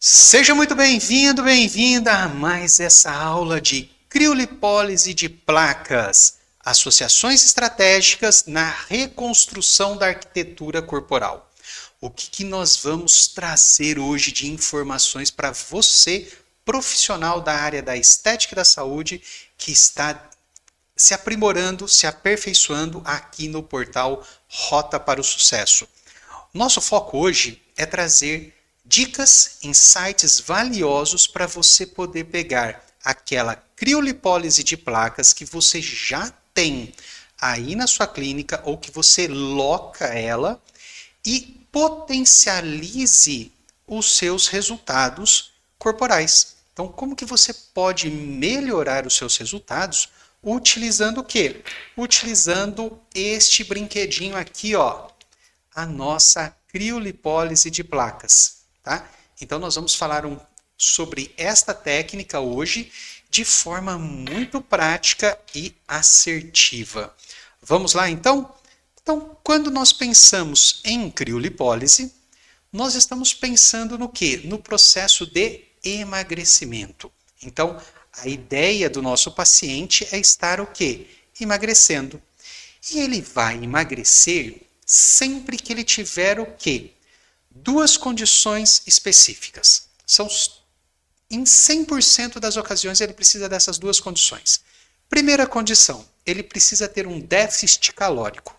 Seja muito bem-vindo, bem-vinda a mais essa aula de criolipólise de placas, associações estratégicas na reconstrução da arquitetura corporal. O que nós vamos trazer hoje de informações para você, profissional da área da estética e da saúde, que está se aprimorando, se aperfeiçoando aqui no portal Rota para o Sucesso. Nosso foco hoje é trazer dicas, insights valiosos para você poder pegar aquela criolipólise de placas que você já tem aí na sua clínica ou que você loca ela e potencialize os seus resultados corporais. Então, como que você pode melhorar os seus resultados utilizando o quê? Utilizando este brinquedinho aqui, ó, a nossa criolipólise de placas. Tá? Então nós vamos falar sobre esta técnica hoje de forma muito prática e assertiva. Vamos lá então? Então, quando nós pensamos em criolipólise, nós estamos pensando no quê? No processo de emagrecimento. Então, a ideia do nosso paciente é estar o quê? Emagrecendo. E ele vai emagrecer sempre que ele tiver o quê? Duas condições específicas. Em 100% das ocasiões ele precisa dessas duas condições. Primeira condição, ele precisa ter um déficit calórico.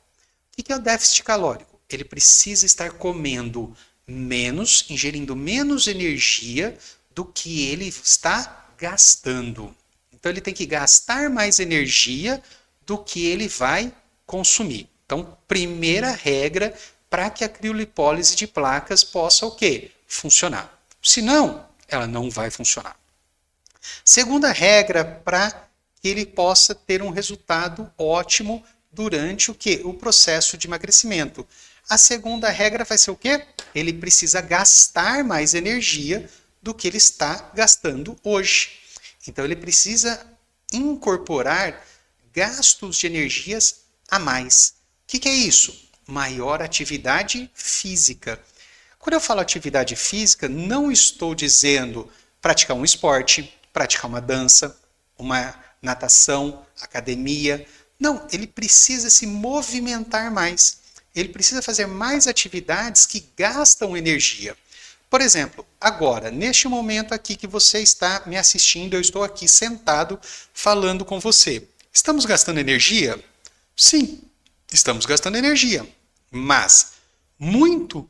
O que é o déficit calórico? Ele precisa estar comendo menos, ingerindo menos energia do que ele está gastando. Então ele tem que gastar mais energia do que ele vai consumir. Então, primeira regra para que a criolipólise de placas possa o quê? Funcionar. Se não, ela não vai funcionar. Segunda regra para que ele possa ter um resultado ótimo durante o quê? O processo de emagrecimento. A segunda regra vai ser o quê? Ele precisa gastar mais energia do que ele está gastando hoje. Então ele precisa incorporar gastos de energias a mais. O que é isso? Maior atividade física. Quando eu falo atividade física, não estou dizendo praticar um esporte, praticar uma dança, uma natação, academia. Não, ele precisa se movimentar mais. Ele precisa fazer mais atividades que gastam energia. Por exemplo, agora, neste momento aqui que você está me assistindo, eu estou aqui sentado falando com você. Estamos gastando energia? Sim, estamos gastando energia. Mas muito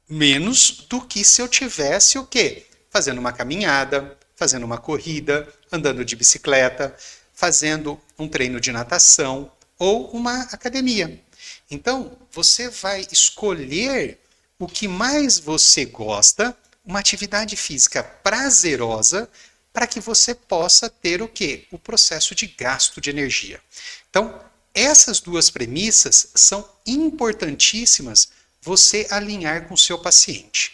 menos do que se eu tivesse o quê? Fazendo uma caminhada, fazendo uma corrida, andando de bicicleta, fazendo um treino de natação ou uma academia. Então, você vai escolher o que mais você gosta, uma atividade física prazerosa, para que você possa ter o quê? O processo de gasto de energia. Então, essas duas premissas são importantíssimas você alinhar com o seu paciente.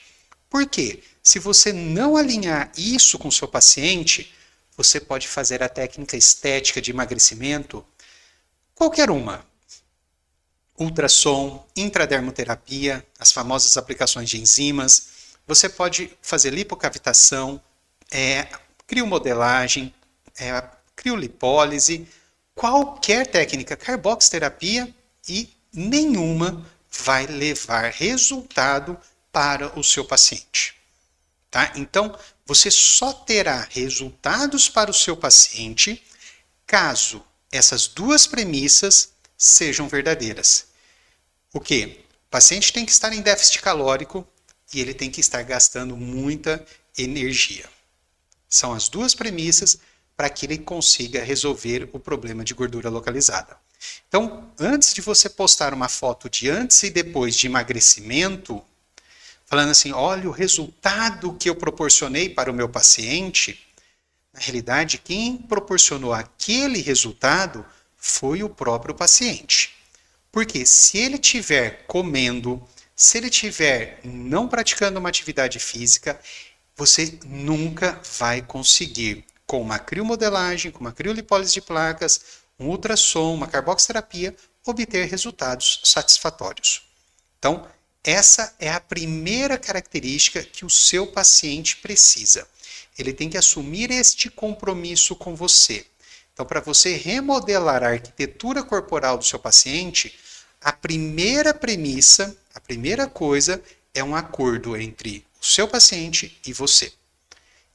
Por quê? Se você não alinhar isso com o seu paciente, você pode fazer a técnica estética de emagrecimento, qualquer uma. Ultrassom, intradermoterapia, as famosas aplicações de enzimas. Você pode fazer lipocavitação, criomodelagem, criolipólise, qualquer técnica, carboxterapia, e nenhuma vai levar resultado para o seu paciente. Tá? Então, você só terá resultados para o seu paciente caso essas duas premissas sejam verdadeiras. O quê? O paciente tem que estar em déficit calórico e ele tem que estar gastando muita energia. São as duas premissas para que ele consiga resolver o problema de gordura localizada. Então, antes de você postar uma foto de antes e depois de emagrecimento, falando assim, olha o resultado que eu proporcionei para o meu paciente, na realidade, quem proporcionou aquele resultado foi o próprio paciente. Porque se ele estiver comendo, se ele estiver não praticando uma atividade física, você nunca vai conseguir, com uma criomodelagem, com uma criolipólise de placas, um ultrassom, uma carboxterapia, obter resultados satisfatórios. Então, essa é a primeira característica que o seu paciente precisa. Ele tem que assumir este compromisso com você. Então, para você remodelar a arquitetura corporal do seu paciente, a primeira premissa, a primeira coisa é um acordo entre o seu paciente e você,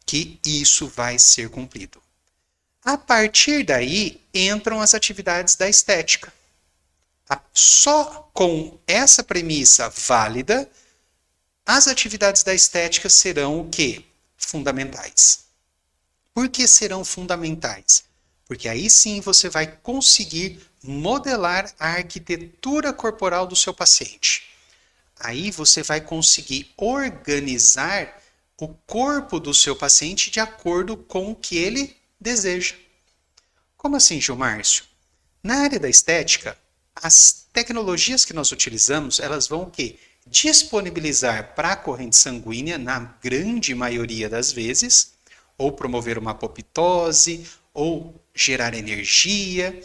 que isso vai ser cumprido. A partir daí, entram as atividades da estética. Só com essa premissa válida, as atividades da estética serão o quê? Fundamentais. Por que serão fundamentais? Porque aí sim você vai conseguir modelar a arquitetura corporal do seu paciente. Aí você vai conseguir organizar o corpo do seu paciente de acordo com o que ele deseja. Como assim, Gilmárcio? Na área da estética, as tecnologias que nós utilizamos, elas vão o quê? Disponibilizar para a corrente sanguínea, na grande maioria das vezes, ou promover uma apoptose, ou gerar energia,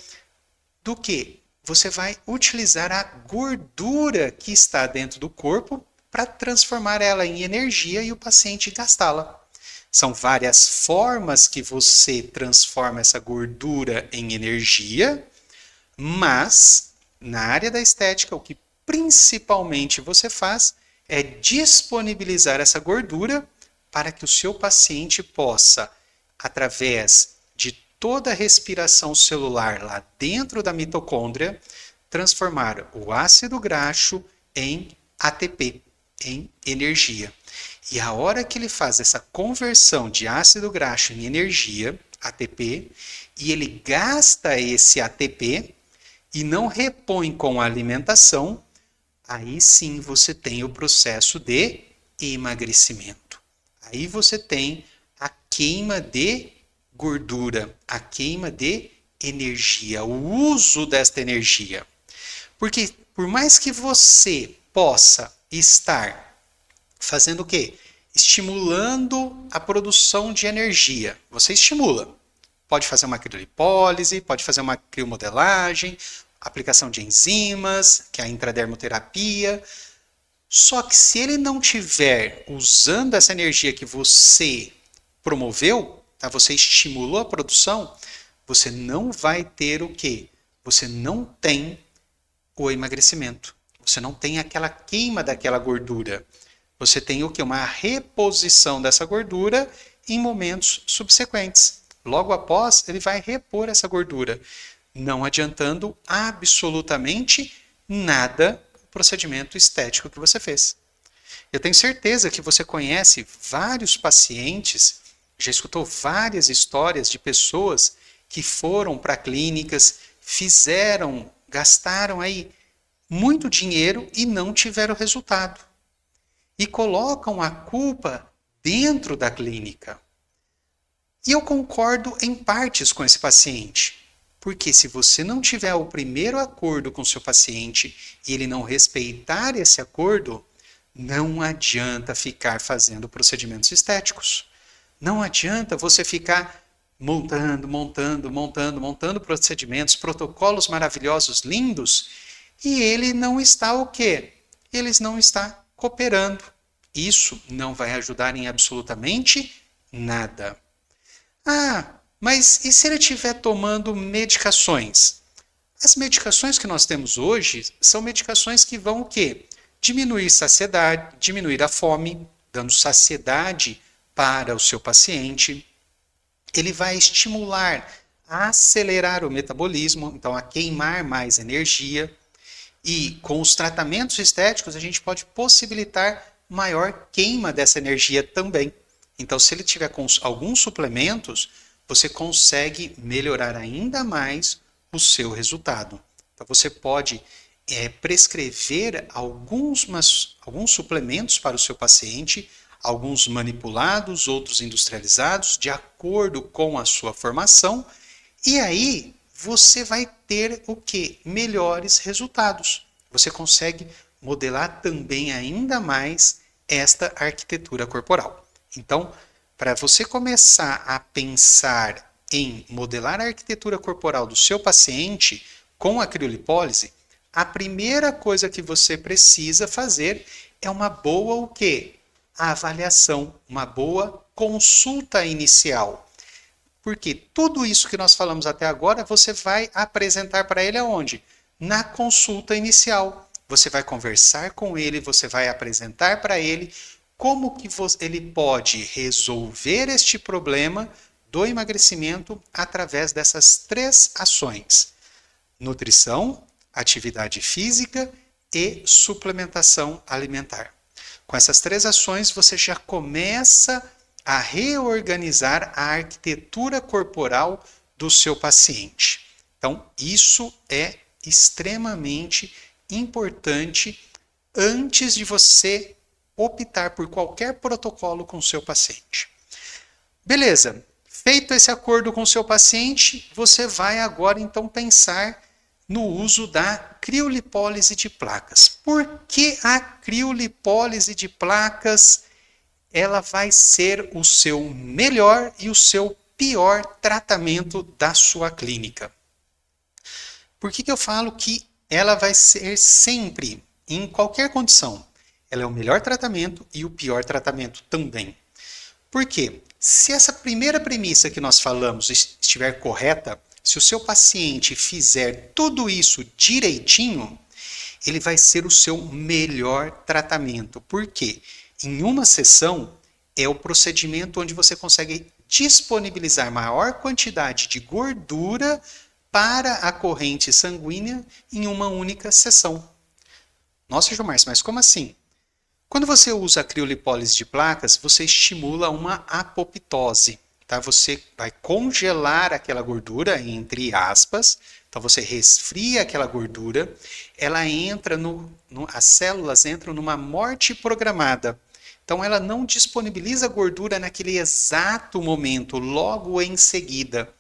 do que você vai utilizar a gordura que está dentro do corpo para transformar ela em energia e o paciente gastá-la. São várias formas que você transforma essa gordura em energia, mas na área da estética, o que principalmente você faz é disponibilizar essa gordura para que o seu paciente possa, através de toda a respiração celular lá dentro da mitocôndria, transformar o ácido graxo em ATP, em energia. E a hora que ele faz essa conversão de ácido graxo em energia, ATP, e ele gasta esse ATP e não repõe com a alimentação, aí sim você tem o processo de emagrecimento. Aí você tem a queima de gordura, a queima de energia, o uso desta energia. Porque por mais que você possa estar fazendo o quê? Estimulando a produção de energia. Você estimula. Pode fazer uma criolipólise, pode fazer uma criomodelagem, aplicação de enzimas, que é a intradermoterapia. Só que se ele não estiver usando essa energia que você promoveu, tá? Você estimulou a produção, você não vai ter o quê? Você não tem o emagrecimento. Você não tem aquela queima daquela gordura. Você tem o quê? Uma reposição dessa gordura em momentos subsequentes. Logo após, ele vai repor essa gordura, não adiantando absolutamente nada o procedimento estético que você fez. Eu tenho certeza que você conhece vários pacientes, já escutou várias histórias de pessoas que foram para clínicas, fizeram, gastaram aí muito dinheiro e não tiveram resultado. E colocam a culpa dentro da clínica. E eu concordo em partes com esse paciente. Porque se você não tiver o primeiro acordo com o seu paciente e ele não respeitar esse acordo, não adianta ficar fazendo procedimentos estéticos. Não adianta você ficar montando procedimentos, protocolos maravilhosos, lindos, e ele não está o quê? Ele não está cooperando. Isso não vai ajudar em absolutamente nada. Ah, mas e se ele estiver tomando medicações? As medicações que nós temos hoje são medicações que vão o quê? Diminuir saciedade, diminuir a fome, dando saciedade para o seu paciente. Ele vai estimular a acelerar o metabolismo, então a queimar mais energia. E com os tratamentos estéticos a gente pode possibilitar maior queima dessa energia também. Então, se ele tiver com alguns suplementos, você consegue melhorar ainda mais o seu resultado. Então, você pode prescrever alguns suplementos para o seu paciente, alguns manipulados, outros industrializados, de acordo com a sua formação, e aí você vai ter o quê? Melhores resultados. Você consegue modelar também ainda mais esta arquitetura corporal. Então, para você começar a pensar em modelar a arquitetura corporal do seu paciente com a criolipólise, a primeira coisa que você precisa fazer é uma boa o quê? Avaliação, uma boa consulta inicial. Porque tudo isso que nós falamos até agora, você vai apresentar para ele aonde? Na consulta inicial. Você vai conversar com ele, você vai apresentar para ele como que ele pode resolver este problema do emagrecimento através dessas 3 ações: nutrição, atividade física e suplementação alimentar. Com essas 3 ações, você já começa a reorganizar a arquitetura corporal do seu paciente. Então, isso é extremamente importante antes de você optar por qualquer protocolo com o seu paciente. Beleza, feito esse acordo com o seu paciente, você vai agora então pensar no uso da criolipólise de placas. Por que a criolipólise de placas ela vai ser o seu melhor e o seu pior tratamento da sua clínica? Por que eu falo que ela vai ser sempre, em qualquer condição, ela é o melhor tratamento e o pior tratamento também? Por quê? Se essa primeira premissa que nós falamos estiver correta, se o seu paciente fizer tudo isso direitinho, ele vai ser o seu melhor tratamento. Por quê? Em uma sessão é o procedimento onde você consegue disponibilizar maior quantidade de gordura para a corrente sanguínea em uma única sessão. Nossa, Gilmar, mas como assim? Quando você usa a criolipólise de placas, você estimula uma apoptose. Tá? Você vai congelar aquela gordura, entre aspas. Então você resfria aquela gordura, ela entra as células entram numa morte programada. Então ela não disponibiliza gordura naquele exato momento, logo em seguida.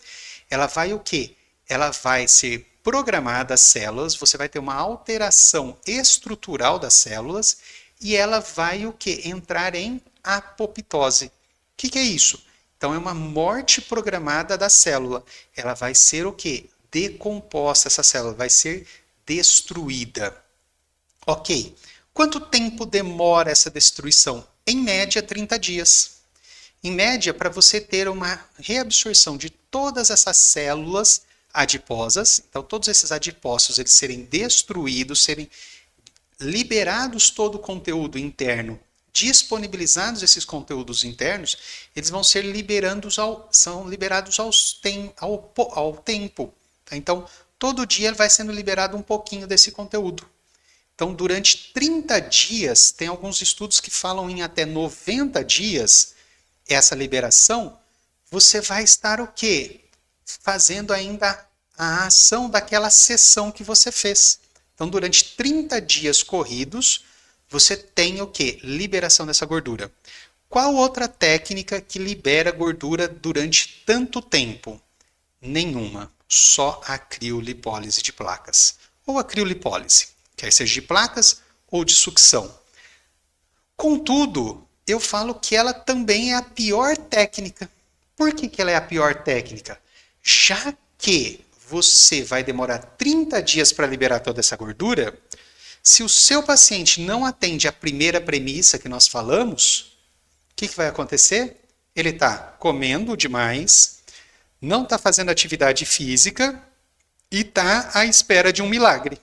Ela vai o quê? Ela vai ser programada as células, você vai ter uma alteração estrutural das células e ela vai o quê? Entrar em apoptose. O que é isso? Então é uma morte programada da célula. Ela vai ser o quê? Decomposta, essa célula vai ser destruída. Ok. Quanto tempo demora essa destruição? Em média, 30 dias. Em média, para você ter uma reabsorção de todas essas células adiposas, então todos esses adipócitos eles serem destruídos, serem liberados todo o conteúdo interno, disponibilizados esses conteúdos internos, eles vão ser são liberados ao tempo. Tá? Então, todo dia vai sendo liberado um pouquinho desse conteúdo. Então, durante 30 dias, tem alguns estudos que falam em até 90 dias, essa liberação, você vai estar o quê? Fazendo ainda a ação daquela sessão que você fez. Então, durante 30 dias corridos, você tem o quê? Liberação dessa gordura. Qual outra técnica que libera gordura durante tanto tempo? Nenhuma. Só a criolipólise de placas. Ou a criolipólise, quer seja de placas ou de sucção. Contudo, eu falo que ela também é a pior técnica. Por que ela é a pior técnica? Já que você vai demorar 30 dias para liberar toda essa gordura, se o seu paciente não atende a primeira premissa que nós falamos, o que vai acontecer? Ele está comendo demais, não está fazendo atividade física e está à espera de um milagre.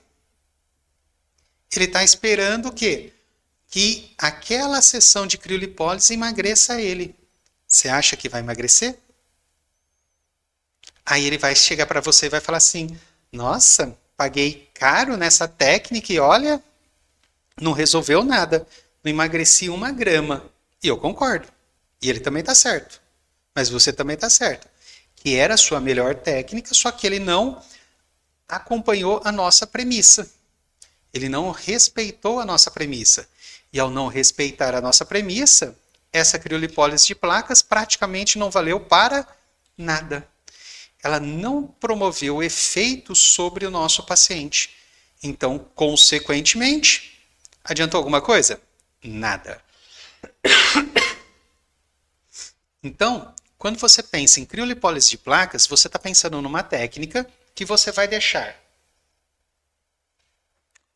Ele está esperando o quê? Que aquela sessão de criolipólise emagreça ele. Você acha que vai emagrecer? Aí ele vai chegar para você e vai falar assim, nossa, paguei caro nessa técnica e olha, não resolveu nada, não emagreci 1 grama. E eu concordo. E ele também está certo. Mas você também está certo. Que era a sua melhor técnica, só que ele não acompanhou a nossa premissa. Ele não respeitou a nossa premissa. E ao não respeitar a nossa premissa, essa criolipólise de placas praticamente não valeu para nada. Ela não promoveu efeito sobre o nosso paciente. Então, consequentemente, adiantou alguma coisa? Nada. Então, quando você pensa em criolipólise de placas, você está pensando numa técnica que você vai deixar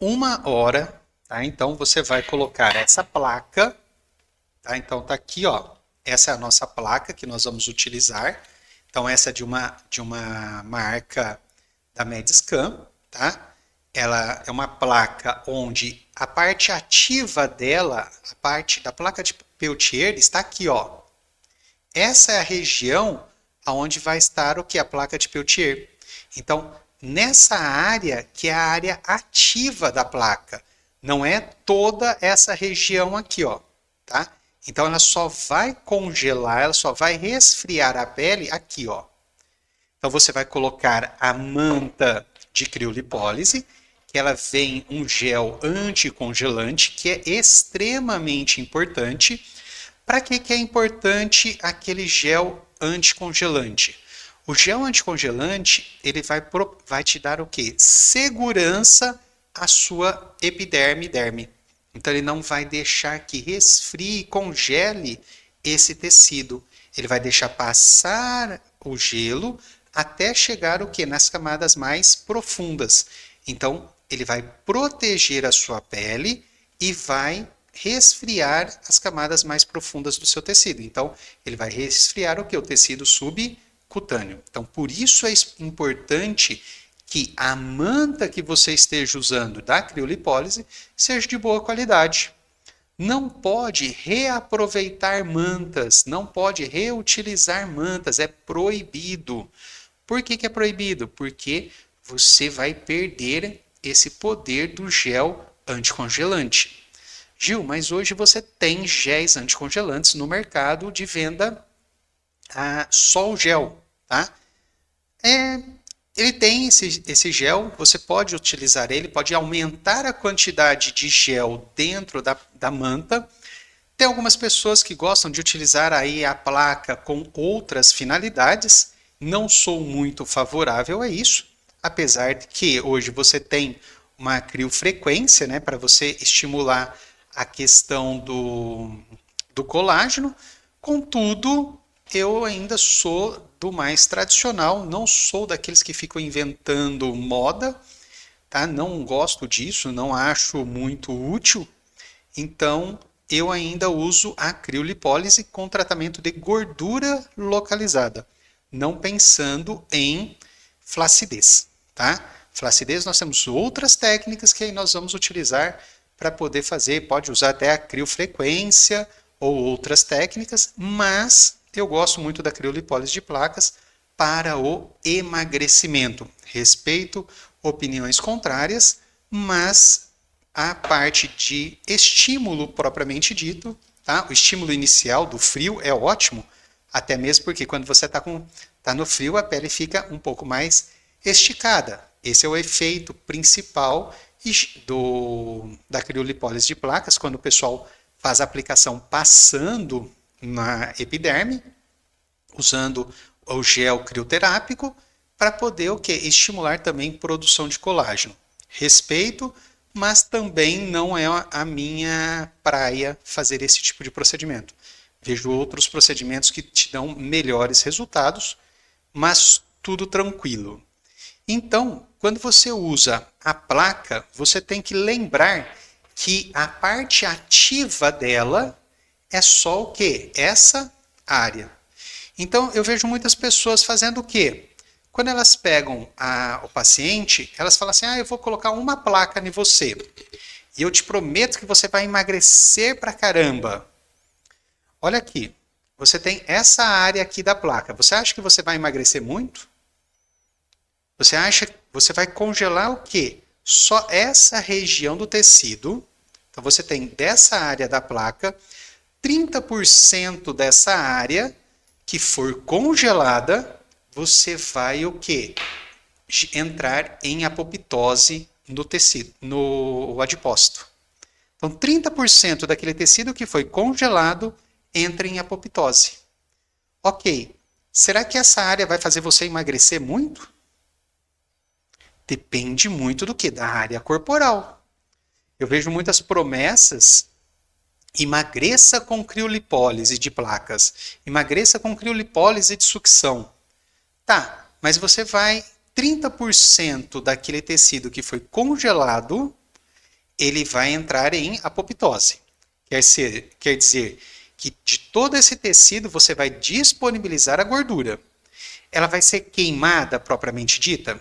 1 hora, tá? Então você vai colocar essa placa, tá? Então tá aqui, ó. Essa é a nossa placa que nós vamos utilizar. Então essa é de uma marca da Medscan, tá? Ela é uma placa onde a parte ativa dela, a parte da placa de Peltier está aqui, ó. Essa é a região aonde vai estar o que? A placa de Peltier. Então, nessa área que é a área ativa da placa, não é toda essa região aqui, ó, tá? Então ela só vai congelar, ela só vai resfriar a pele aqui, ó. Então você vai colocar a manta de criolipólise, que ela vem um gel anticongelante, que é extremamente importante. Para que é importante aquele gel anticongelante? O gel anticongelante, ele vai te dar o quê? Segurança à sua epiderme e derme. Então ele não vai deixar que resfrie e congele esse tecido. Ele vai deixar passar o gelo até chegar o quê? Nas camadas mais profundas. Então ele vai proteger a sua pele e vai resfriar as camadas mais profundas do seu tecido. Então, ele vai resfriar o que? O tecido subcutâneo. Então, por isso é importante que a manta que você esteja usando da criolipólise seja de boa qualidade. Não pode reaproveitar mantas, não pode reutilizar mantas, é proibido. Por que é proibido? Porque você vai perder esse poder do gel anticongelante. Gil, mas hoje você tem géis anticongelantes no mercado de venda só o gel, tá? Ele tem esse gel, você pode utilizar ele, pode aumentar a quantidade de gel dentro da manta. Tem algumas pessoas que gostam de utilizar aí a placa com outras finalidades. Não sou muito favorável a isso, apesar de que hoje você tem uma criofrequência, né, para você estimular a questão do colágeno. Contudo, eu ainda sou do mais tradicional, não sou daqueles que ficam inventando moda, tá? Não gosto disso, não acho muito útil. Então, eu ainda uso a criolipólise com tratamento de gordura localizada, não pensando em flacidez, tá? Flacidez, nós temos outras técnicas que aí nós vamos utilizar para poder fazer, pode usar até a criofrequência ou outras técnicas, mas eu gosto muito da criolipólise de placas para o emagrecimento. Respeito opiniões contrárias, mas a parte de estímulo propriamente dito, tá? O estímulo inicial do frio é ótimo, até mesmo porque quando você está no frio, a pele fica um pouco mais esticada. Esse é o efeito principal da criolipólise de placas, quando o pessoal faz a aplicação passando na epiderme, usando o gel crioterápico, para poder o quê? Estimular também produção de colágeno. Respeito, mas também não é a minha praia fazer esse tipo de procedimento. Vejo outros procedimentos que te dão melhores resultados, mas tudo tranquilo. Então, quando você usa a placa, você tem que lembrar que a parte ativa dela é só o quê? Essa área. Então, eu vejo muitas pessoas fazendo o quê? Quando elas pegam o paciente, elas falam assim, eu vou colocar uma placa em você. E eu te prometo que você vai emagrecer pra caramba. Olha aqui, você tem essa área aqui da placa. Você acha que você vai emagrecer muito? Você acha que você vai congelar o quê? Só essa região do tecido. Então você tem dessa área da placa, 30% dessa área que for congelada, você vai o quê? Entrar em apoptose no tecido, no adipócito. Então 30% daquele tecido que foi congelado entra em apoptose. Ok, será que essa área vai fazer você emagrecer muito? Depende muito do que? Da área corporal. Eu vejo muitas promessas, emagreça com criolipólise de placas, emagreça com criolipólise de sucção. Tá, mas você vai, 30% daquele tecido que foi congelado, ele vai entrar em apoptose. Quer dizer que de todo esse tecido você vai disponibilizar a gordura. Ela vai ser queimada propriamente dita?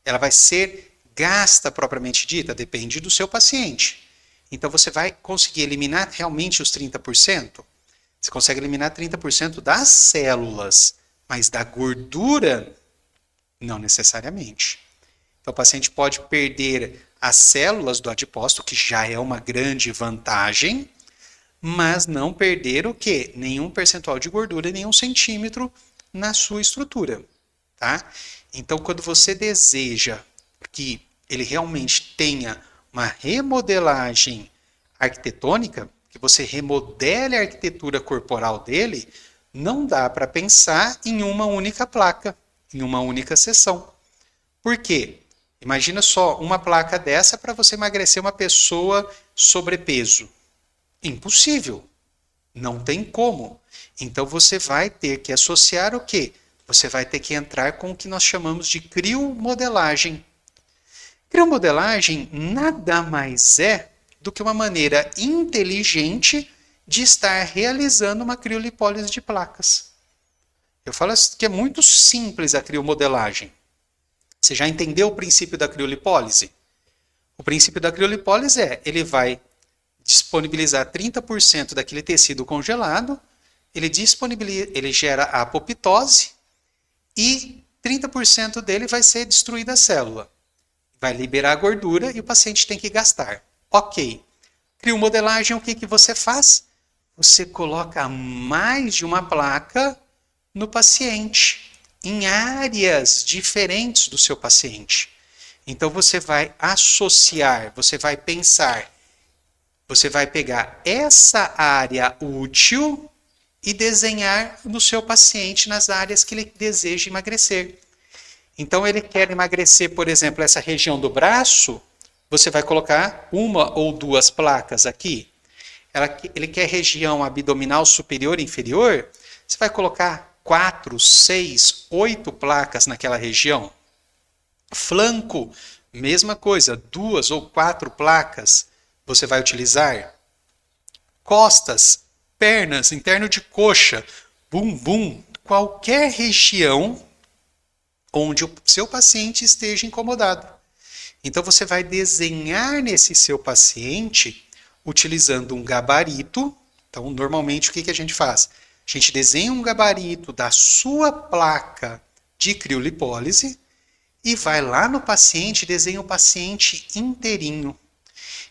Ela vai ser gasta propriamente dita? Depende do seu paciente. Então você vai conseguir eliminar realmente os 30%? Você consegue eliminar 30% das células, mas da gordura, não necessariamente. Então o paciente pode perder as células do adipócito, que já é uma grande vantagem, mas não perder o quê? Nenhum percentual de gordura, nenhum centímetro na sua estrutura, tá? Então, quando você deseja que ele realmente tenha uma remodelagem arquitetônica, que você remodele a arquitetura corporal dele, não dá para pensar em uma única placa, em uma única sessão. Por quê? Imagina só uma placa dessa para você emagrecer uma pessoa sobrepeso. Impossível. Não tem como. Então você vai ter que associar o quê? Você vai ter que entrar com o que nós chamamos de criomodelagem. Criomodelagem nada mais é do que uma maneira inteligente de estar realizando uma criolipólise de placas. Eu falo que é muito simples a criomodelagem. Você já entendeu o princípio da criolipólise? O princípio da criolipólise ele vai disponibilizar 30% daquele tecido congelado, ele gera a apoptose e 30% dele vai ser destruída a célula. Vai liberar a gordura e o paciente tem que gastar. Ok. Criomodelagem, o que você faz? Você coloca mais de uma placa no paciente, em áreas diferentes do seu paciente. Então você vai associar, você vai pensar, você vai pegar essa área útil e desenhar no seu paciente nas áreas que ele deseja emagrecer. Então ele quer emagrecer, por exemplo, essa região do braço, você vai colocar uma ou duas placas aqui. Ele quer região abdominal superior e inferior, você vai colocar 4, 6, 8 placas naquela região. Flanco, mesma coisa, 2 ou 4 placas você vai utilizar. Costas, pernas, interno de coxa, bumbum, qualquer região onde o seu paciente esteja incomodado. Então você vai desenhar nesse seu paciente utilizando um gabarito. Então, normalmente, o que a gente faz? A gente desenha um gabarito da sua placa de criolipólise e vai lá no paciente, desenha o paciente inteirinho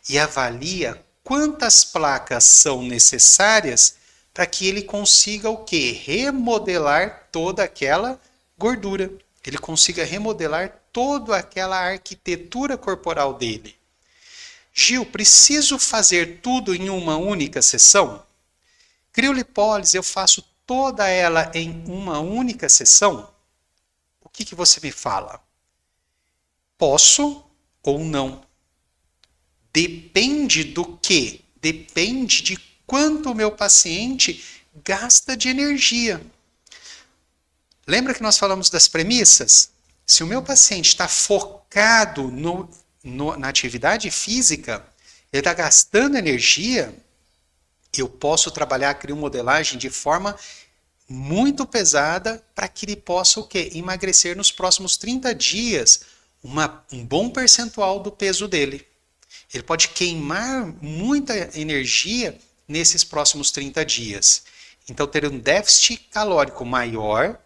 e avalia quantas placas são necessárias para que ele consiga o quê? Remodelar toda aquela gordura. Ele consiga remodelar toda aquela arquitetura corporal dele. Gil, preciso fazer tudo em uma única sessão? Criolipólise, eu faço toda ela em uma única sessão? O que você me fala? Posso ou não? Depende do quê? Depende de quanto o meu paciente gasta de energia. Lembra que nós falamos das premissas? Se o meu paciente está focado na atividade física, ele está gastando energia, eu posso trabalhar a criomodelagem de forma muito pesada para que ele possa o quê? Emagrecer nos próximos 30 dias um bom percentual do peso dele. Ele pode queimar muita energia nesses próximos 30 dias. Então, ter um déficit calórico maior,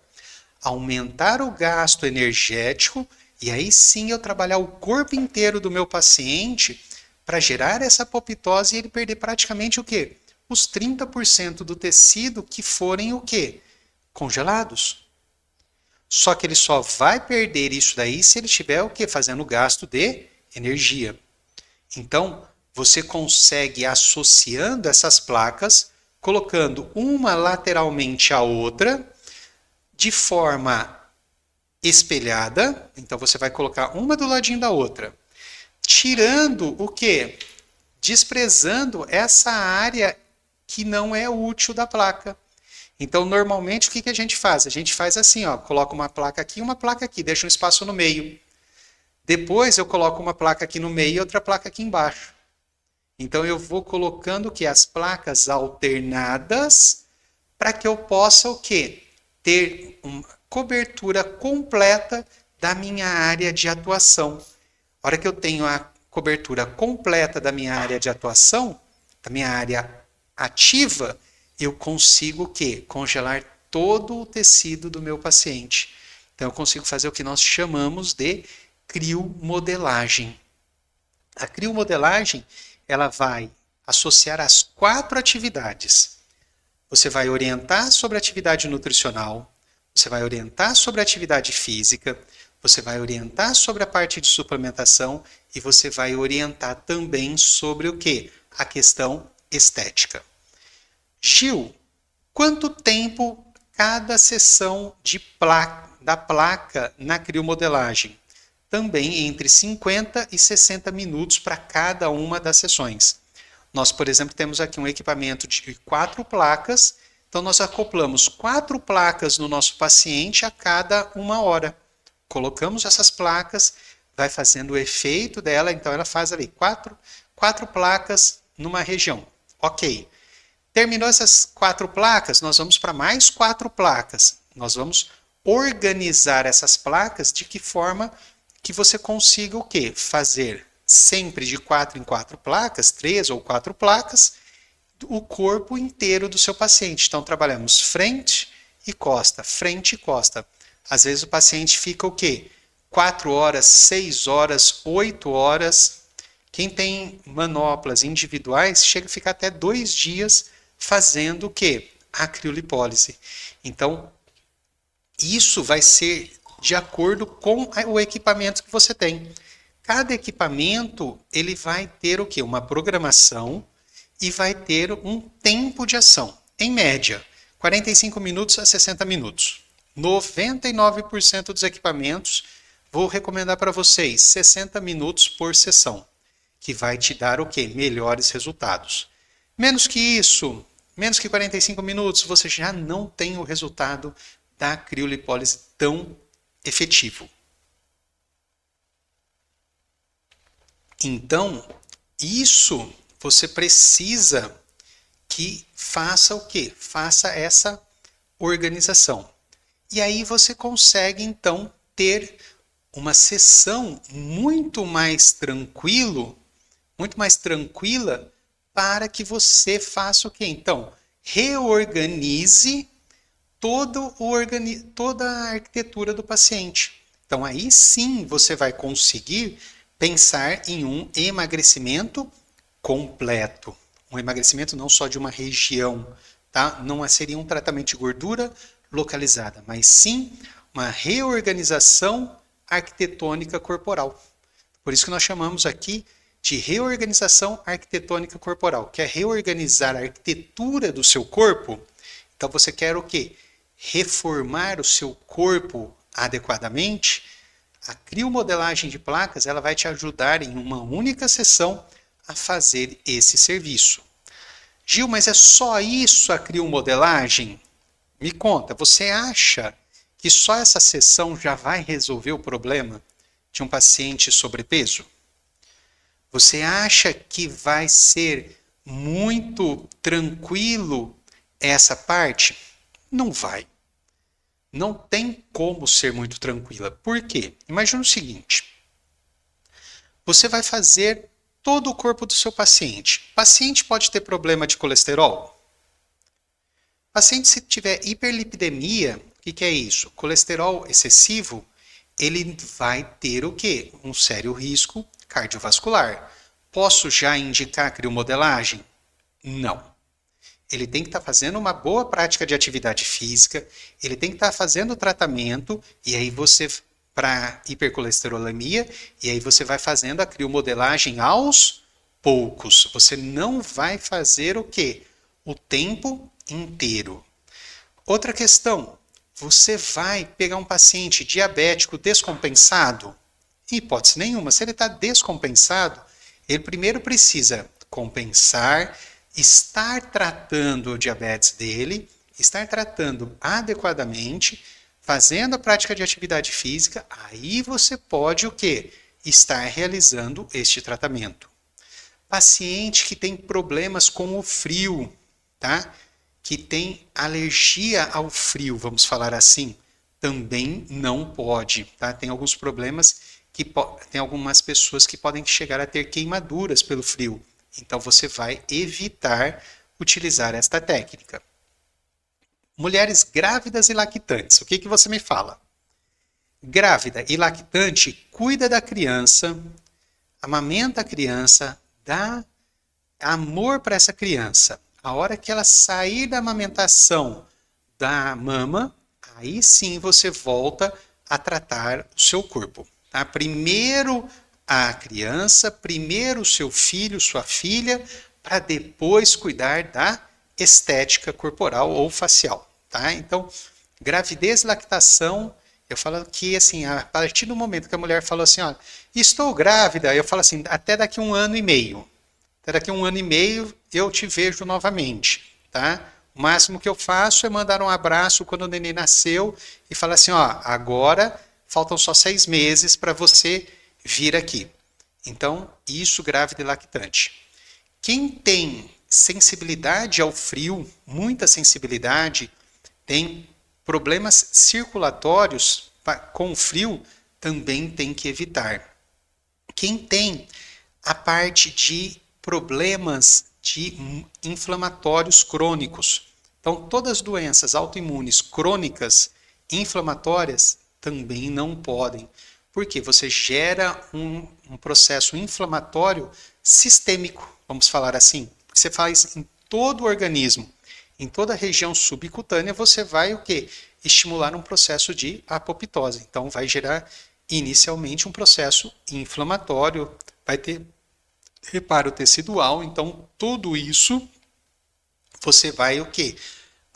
aumentar o gasto energético, e aí sim eu trabalhar o corpo inteiro do meu paciente para gerar essa apoptose e ele perder praticamente o quê? Os 30% do tecido que forem o quê? Congelados. Só que ele só vai perder isso daí se ele estiver o quê? Fazendo gasto de energia. Então, você consegue associando essas placas, colocando uma lateralmente à outra, de forma espelhada. Então, você vai colocar uma do ladinho da outra. Tirando o quê? Desprezando essa área que não é útil da placa. Então, normalmente, o que a gente faz? A gente faz assim, ó, coloca uma placa aqui e uma placa aqui, deixa um espaço no meio. Depois eu coloco uma placa aqui no meio e outra placa aqui embaixo. Então eu vou colocando que as placas alternadas para que eu possa o quê? Ter uma cobertura completa da minha área de atuação. A hora que eu tenho a cobertura completa da minha área de atuação, da minha área ativa, eu consigo o quê? Congelar todo o tecido do meu paciente. Então eu consigo fazer o que nós chamamos de criomodelagem. A criomodelagem, ela vai associar as 4 atividades. Você vai orientar sobre a atividade nutricional, você vai orientar sobre a atividade física, você vai orientar sobre a parte de suplementação e você vai orientar também sobre o quê? A questão estética. Gil, quanto tempo cada sessão da placa na criomodelagem? Também entre 50 e 60 minutos para cada uma das sessões. Nós, por exemplo, temos aqui um equipamento de 4 placas, então nós acoplamos 4 placas no nosso paciente a cada 1 hora. Colocamos essas placas, vai fazendo o efeito dela, então ela faz ali 4 placas numa região. Ok. Terminou essas 4 placas, nós vamos para mais 4 placas. Nós vamos organizar essas placas de que forma que você consiga o quê? Fazer sempre de 4 em 4 placas, 3 ou 4 placas, o corpo inteiro do seu paciente. Então, trabalhamos frente e costa, frente e costa. Às vezes o paciente fica o quê? 4 horas, 6 horas, 8 horas. Quem tem manoplas individuais chega a ficar até 2 dias fazendo o quê? A criolipólise. Então, isso vai ser de acordo com o equipamento que você tem. Cada equipamento ele vai ter o quê? Uma programação e vai ter um tempo de ação. Em média, 45 minutos a 60 minutos. 99% dos equipamentos, vou recomendar para vocês 60 minutos por sessão, que vai te dar o quê? Melhores resultados. Menos que isso, menos que 45 minutos, você já não tem o resultado da criolipólise tão efetivo. Então, isso você precisa que faça o quê? Faça essa organização. E aí você consegue, então, ter uma sessão muito mais tranquila para que você faça o quê? Então, reorganize toda a arquitetura do paciente. Então, aí sim você vai conseguir pensar em um emagrecimento completo. Um emagrecimento não só de uma região, tá? Não seria um tratamento de gordura localizada, mas sim uma reorganização arquitetônica corporal. Por isso que nós chamamos aqui de reorganização arquitetônica corporal, que é reorganizar a arquitetura do seu corpo. Então você quer o quê? Reformar o seu corpo adequadamente. A criomodelagem de placas ela vai te ajudar em uma única sessão a fazer esse serviço. Gil, mas é só isso a criomodelagem? Me conta, você acha que só essa sessão já vai resolver o problema de um paciente sobrepeso? Você acha que vai ser muito tranquilo essa parte? Não vai. Não tem como ser muito tranquila. Por quê? Imagina o seguinte. Você vai fazer todo o corpo do seu paciente. O paciente pode ter problema de colesterol? O paciente, se tiver hiperlipidemia, o que é isso? Colesterol excessivo, ele vai ter o quê? Um sério risco cardiovascular. Posso já indicar criomodelagem? Não. Ele tem que estar fazendo uma boa prática de atividade física, ele tem que estar fazendo o tratamento, e aí você, para hipercolesterolemia, e aí você vai fazendo a criomodelagem aos poucos. Você não vai fazer o quê? O tempo inteiro. Outra questão, você vai pegar um paciente diabético descompensado? Hipótese nenhuma. Se ele está descompensado, ele primeiro precisa compensar, estar tratando o diabetes dele, estar tratando adequadamente, fazendo a prática de atividade física, aí você pode o quê? Estar realizando este tratamento. Paciente que tem problemas com o frio, tá? Que tem alergia ao frio, vamos falar assim, também não pode, tá? Tem alguns problemas que tem algumas pessoas que podem chegar a ter queimaduras pelo frio. Então você vai evitar utilizar esta técnica. Mulheres grávidas e lactantes, o que que você me fala? Grávida e lactante, cuida da criança, amamenta a criança, dá amor para essa criança. A hora que ela sair da amamentação da mama, aí sim você volta a tratar o seu corpo. Tá? Primeiro a criança, primeiro o seu filho, sua filha, para depois cuidar da estética corporal ou facial. Tá? Então, gravidez e lactação, eu falo que assim, a partir do momento que a mulher falou assim, ó, estou grávida, eu falo assim, até daqui 1 ano e meio. Até daqui 1 ano e meio eu te vejo novamente, tá? O máximo que eu faço é mandar um abraço quando o neném nasceu e falar assim, ó, agora faltam só 6 meses para você vir aqui. Então, isso grávida e lactante. Quem tem sensibilidade ao frio, muita sensibilidade, tem problemas circulatórios com o frio, também tem que evitar. Quem tem a parte de problemas inflamatórios crônicos. Então, todas as doenças autoimunes crônicas inflamatórias também não podem, porque você gera um processo inflamatório sistêmico, vamos falar assim. Você faz em todo o organismo, em toda a região subcutânea, você vai o quê? Estimular um processo de apoptose. Então, vai gerar inicialmente um processo inflamatório, vai ter reparo tecidual, então tudo isso você vai o quê?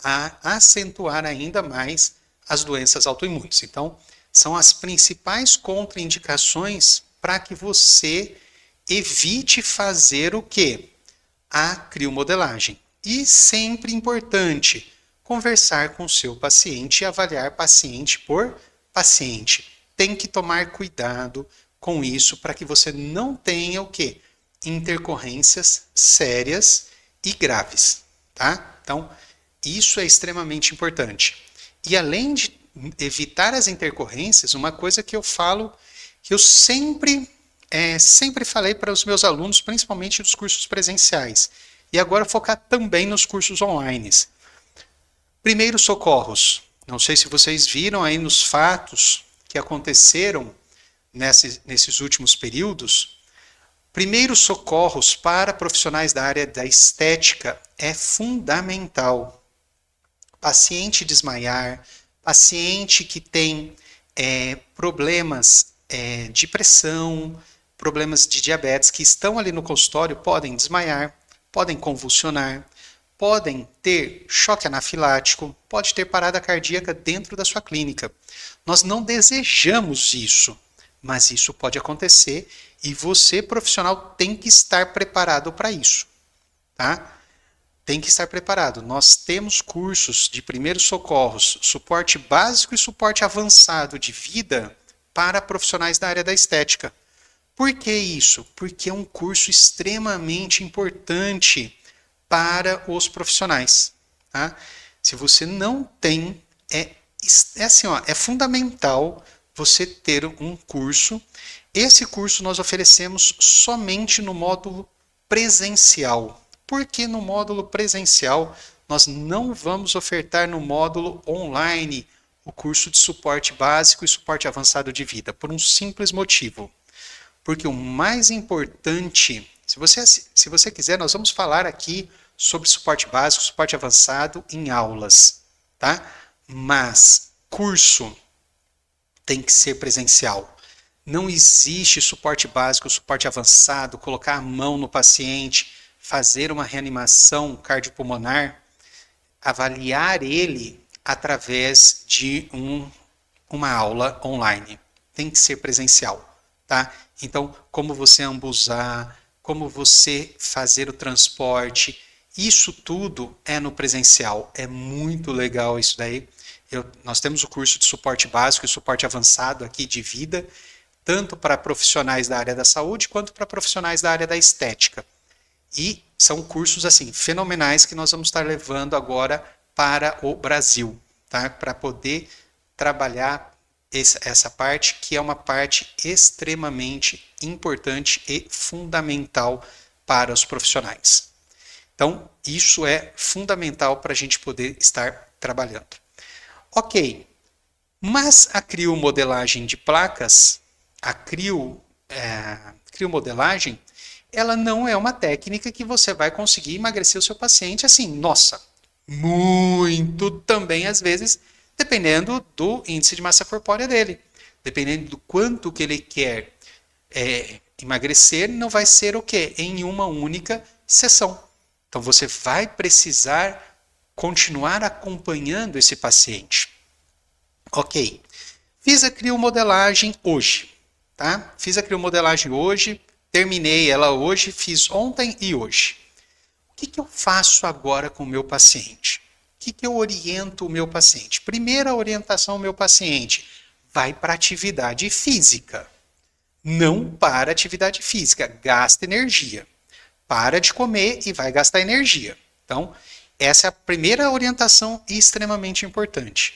A acentuar ainda mais as doenças autoimunes. Então, são as principais contraindicações para que você evite fazer o quê? A criomodelagem. E sempre importante, conversar com o seu paciente e avaliar paciente por paciente. Tem que tomar cuidado com isso para que você não tenha o quê? Intercorrências sérias e graves, tá? Então, isso é extremamente importante. E além de evitar as intercorrências, uma coisa que eu falo, que eu sempre falei para os meus alunos, principalmente dos cursos presenciais, e agora focar também nos cursos online. Primeiros socorros. Não sei se vocês viram aí nos fatos que aconteceram nesses últimos períodos. Primeiros socorros para profissionais da área da estética é fundamental. Paciente desmaiar, paciente que tem problemas de pressão, problemas de diabetes, que estão ali no consultório, podem desmaiar, podem convulsionar, podem ter choque anafilático, pode ter parada cardíaca dentro da sua clínica. Nós não desejamos isso, mas isso pode acontecer e você, profissional, tem que estar preparado para isso, tá? Tem que estar preparado. Nós temos cursos de primeiros socorros, suporte básico e suporte avançado de vida para profissionais da área da estética. Por que isso? Porque é um curso extremamente importante para os profissionais, tá? Se você não tem, assim, ó, é fundamental você ter um curso. Esse curso nós oferecemos somente no módulo presencial. Por que no módulo presencial nós não vamos ofertar no módulo online o curso de suporte básico e suporte avançado de vida? Por um simples motivo. Porque o mais importante, se você quiser, nós vamos falar aqui sobre suporte básico, suporte avançado em aulas, tá? Mas curso tem que ser presencial. Não existe suporte básico, suporte avançado, colocar a mão no paciente, fazer uma reanimação cardiopulmonar, avaliar ele através de uma aula online. Tem que ser presencial, tá? Então, como você ambusar, como você fazer o transporte, isso tudo é no presencial. É muito legal isso daí. Nós temos o curso de suporte básico e suporte avançado aqui de vida, tanto para profissionais da área da saúde quanto para profissionais da área da estética. E são cursos assim fenomenais que nós vamos estar levando agora para o Brasil, tá? Para poder trabalhar essa parte que é uma parte extremamente importante e fundamental para os profissionais. Então, isso é fundamental para a gente poder estar trabalhando. Ok, mas a criomodelagem de placas, a criomodelagem, ela não é uma técnica que você vai conseguir emagrecer o seu paciente assim, nossa, muito também às vezes, dependendo do índice de massa corpórea dele. Dependendo do quanto que ele quer emagrecer, não vai ser o quê? Em uma única sessão. Então você vai precisar continuar acompanhando esse paciente. Ok, fiz a criomodelagem hoje, tá? Fiz a criomodelagem hoje, terminei ela hoje, fiz ontem e hoje. O que eu faço agora com o meu paciente? O que eu oriento o meu paciente? Primeira orientação ao meu paciente, vai para atividade física. Não para atividade física, gasta energia. Para de comer e vai gastar energia. Então, essa é a primeira orientação extremamente importante.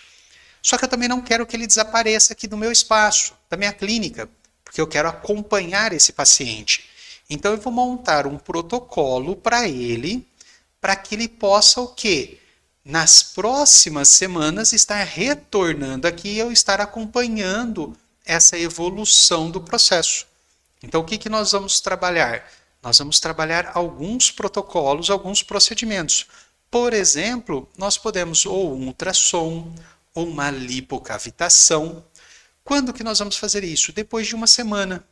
Só que eu também não quero que ele desapareça aqui do meu espaço, da minha clínica, porque eu quero acompanhar esse paciente. Então eu vou montar um protocolo para ele, para que ele possa o quê? Nas próximas semanas estar retornando aqui e eu estar acompanhando essa evolução do processo. Então o que nós vamos trabalhar? Nós vamos trabalhar alguns protocolos, alguns procedimentos. Por exemplo, nós podemos ou um ultrassom, ou uma lipocavitação. Quando que nós vamos fazer isso? Depois de uma semana.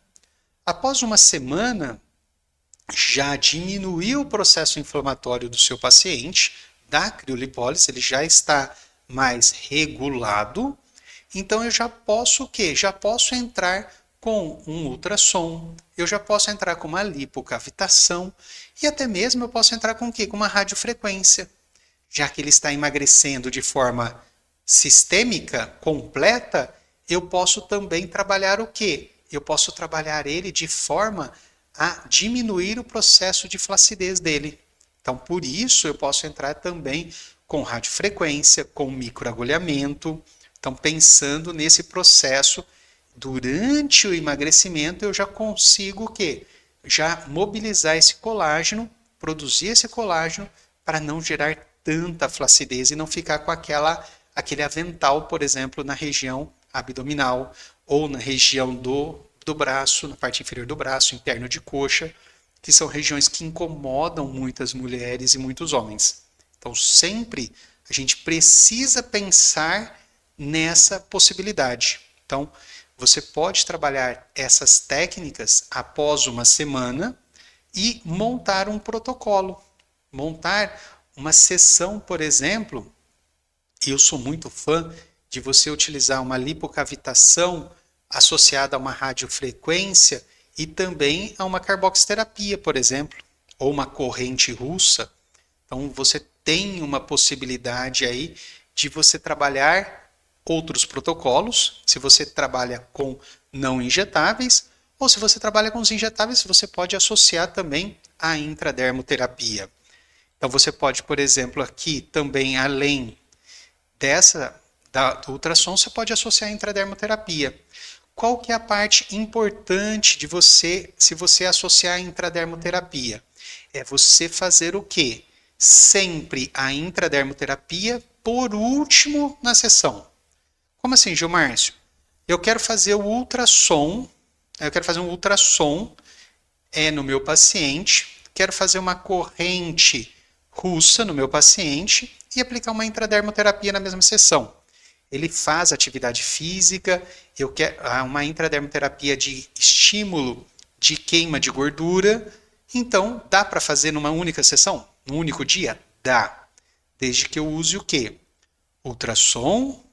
Após uma semana, já diminuiu o processo inflamatório do seu paciente, da criolipólise, ele já está mais regulado. Então eu já posso o quê? Já posso entrar com um ultrassom, eu já posso entrar com uma lipocavitação e até mesmo eu posso entrar com o quê? Com uma radiofrequência. Já que ele está emagrecendo de forma sistêmica, completa, eu posso também trabalhar o quê? Eu posso trabalhar ele de forma a diminuir o processo de flacidez dele. Então, por isso, eu posso entrar também com radiofrequência, com microagulhamento. Então, pensando nesse processo, durante o emagrecimento, eu já consigo o quê? Já mobilizar esse colágeno, produzir esse colágeno para não gerar tanta flacidez e não ficar com aquele avental, por exemplo, na região abdominal ou na região do braço, na parte inferior do braço, interno de coxa, que são regiões que incomodam muitas mulheres e muitos homens. Então, sempre a gente precisa pensar nessa possibilidade. Então, você pode trabalhar essas técnicas após uma semana e montar um protocolo. Montar uma sessão, por exemplo, eu sou muito fã de você utilizar uma lipocavitação associada a uma radiofrequência e também a uma carboxiterapia, por exemplo, ou uma corrente russa. Então você tem uma possibilidade aí de você trabalhar outros protocolos, se você trabalha com não injetáveis, ou se você trabalha com os injetáveis, você pode associar também a intradermoterapia. Então você pode, por exemplo, aqui também, além do ultrassom, você pode associar a intradermoterapia. Qual que é a parte importante de você, se você associar a intradermoterapia? É você fazer o quê? Sempre a intradermoterapia por último na sessão. Como assim, Gilmárcio? Eu quero fazer o ultrassom, no meu paciente, quero fazer uma corrente russa no meu paciente e aplicar uma intradermoterapia na mesma sessão. Ele faz atividade física, eu quero uma intradermoterapia de estímulo de queima de gordura. Então, dá para fazer numa única sessão? Num único dia? Dá. Desde que eu use o quê? Ultrassom,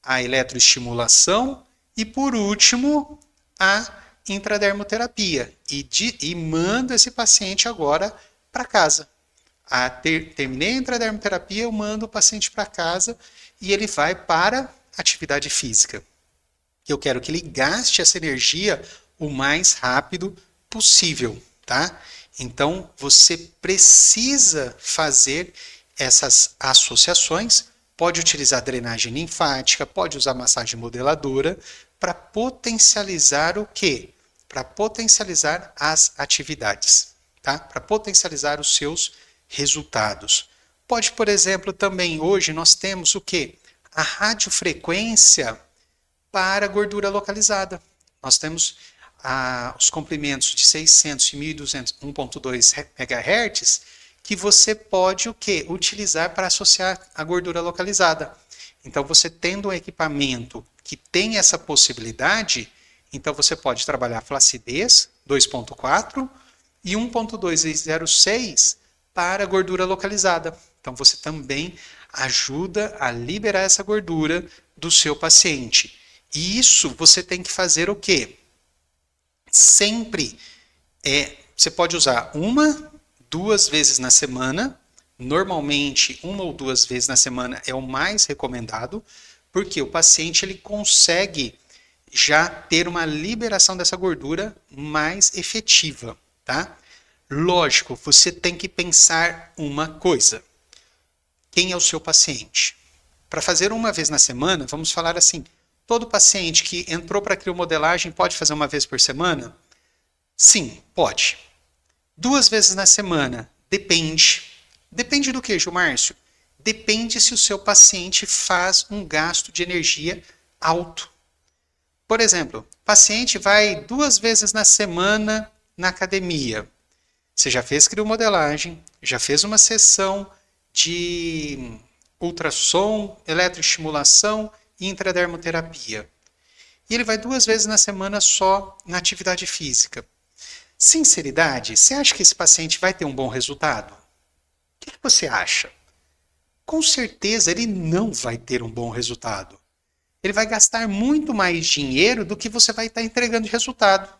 a eletroestimulação e, por último, a intradermoterapia. E mando esse paciente agora para casa. Terminei a intradermoterapia, eu mando o paciente para casa e ele vai para atividade física. Eu quero que ele gaste essa energia o mais rápido possível, tá? Então, você precisa fazer essas associações, pode utilizar drenagem linfática, pode usar massagem modeladora, para potencializar o quê? Para potencializar as atividades, tá? Para potencializar os seus resultados. Pode, por exemplo, também, hoje nós temos o quê? A radiofrequência para gordura localizada. Nós temos os comprimentos de 600 e 1200, 1.2 MHz, que você pode o quê? Utilizar para associar a gordura localizada. Então, você tendo um equipamento que tem essa possibilidade, então você pode trabalhar flacidez 2.4 e 1.206 para gordura localizada. Então, você também ajuda a liberar essa gordura do seu paciente. E isso você tem que fazer o quê? Sempre você pode usar 1, 2 vezes na semana. Normalmente, 1 ou 2 vezes na semana é o mais recomendado, porque o paciente ele consegue já ter uma liberação dessa gordura mais efetiva, tá? Lógico, você tem que pensar uma coisa. Quem é o seu paciente? Para fazer 1 vez na semana, vamos falar assim, todo paciente que entrou para a criomodelagem pode fazer 1 vez por semana? Sim, pode. 2 vezes na semana, depende. Depende do que, Gilmárcio? Depende se o seu paciente faz um gasto de energia alto. Por exemplo, o paciente vai 2 vezes na semana na academia. Você já fez criomodelagem, já fez uma sessão de ultrassom, eletroestimulação e intradermoterapia. E ele vai 2 vezes na semana só na atividade física. Sinceridade, você acha que esse paciente vai ter um bom resultado? O que você acha? Com certeza ele não vai ter um bom resultado. Ele vai gastar muito mais dinheiro do que você vai estar entregando de resultado.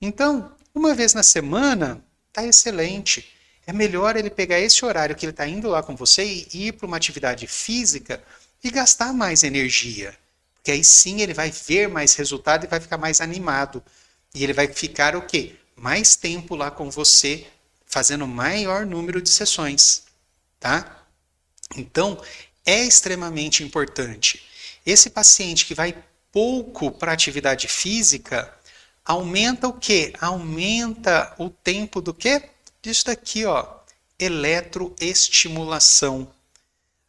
Então, 1 vez na semana está excelente. É melhor ele pegar esse horário que ele está indo lá com você e ir para uma atividade física e gastar mais energia. Porque aí sim ele vai ver mais resultado e vai ficar mais animado. E ele vai ficar o quê? Mais tempo lá com você, fazendo maior número de sessões, tá? Então, é extremamente importante. Esse paciente que vai pouco para atividade física, aumenta o quê? Aumenta o tempo do quê? Disso daqui, ó, eletroestimulação.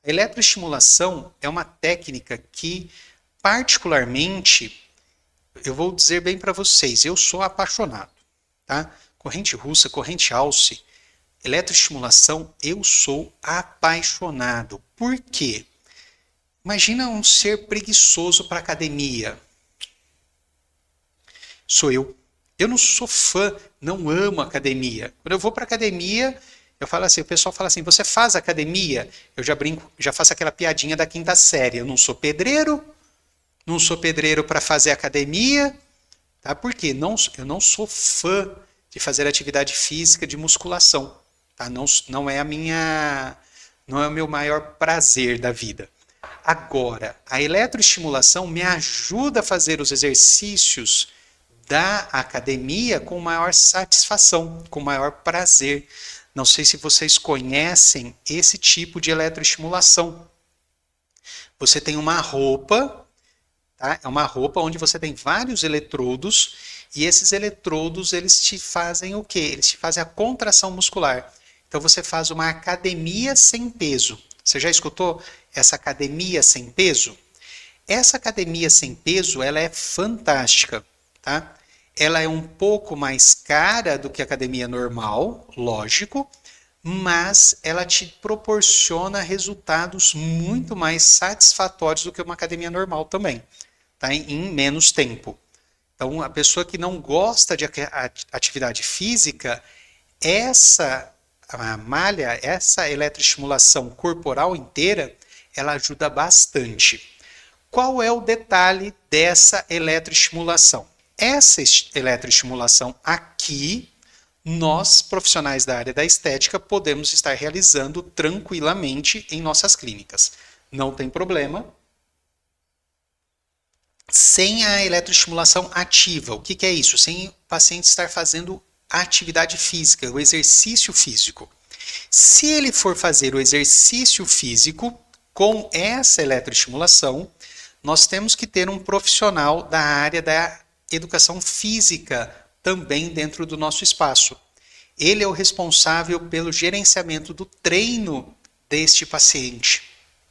A eletroestimulação é uma técnica que, particularmente, eu vou dizer bem para vocês, eu sou apaixonado, tá? Corrente russa, corrente Alce, eletroestimulação, eu sou apaixonado. Por quê? Imagina um ser preguiçoso para academia. Sou eu. Eu não sou fã, não amo academia. Quando eu vou para academia, eu falo assim, o pessoal fala assim, você faz academia? Eu já brinco, já faço aquela piadinha da 5ª série. Eu não sou pedreiro para fazer academia, tá? Por quê? Eu não sou fã de fazer atividade física de musculação, tá? Não é o meu maior prazer da vida. Agora, a eletroestimulação me ajuda a fazer os exercícios da academia com maior satisfação, com maior prazer. Não sei se vocês conhecem esse tipo de eletroestimulação. Você tem uma roupa, tá? É uma roupa onde você tem vários eletrodos e esses eletrodos eles te fazem o quê? Eles te fazem a contração muscular. Então você faz uma academia sem peso. Você já escutou essa academia sem peso? Essa academia sem peso, ela é fantástica, tá? Ela é um pouco mais cara do que a academia normal, lógico, mas ela te proporciona resultados muito mais satisfatórios do que uma academia normal também, tá? Em menos tempo. Então, a pessoa que não gosta de atividade física, essa malha, essa eletroestimulação corporal inteira, ela ajuda bastante. Qual é o detalhe dessa eletroestimulação? Essa eletroestimulação aqui, nós, profissionais da área da estética, podemos estar realizando tranquilamente em nossas clínicas. Não tem problema. Sem a eletroestimulação ativa. O que é isso? Sem o paciente estar fazendo a atividade física, o exercício físico. Se ele for fazer o exercício físico com essa eletroestimulação, nós temos que ter um profissional da área da educação física também dentro do nosso espaço. Ele é o responsável pelo gerenciamento do treino deste paciente,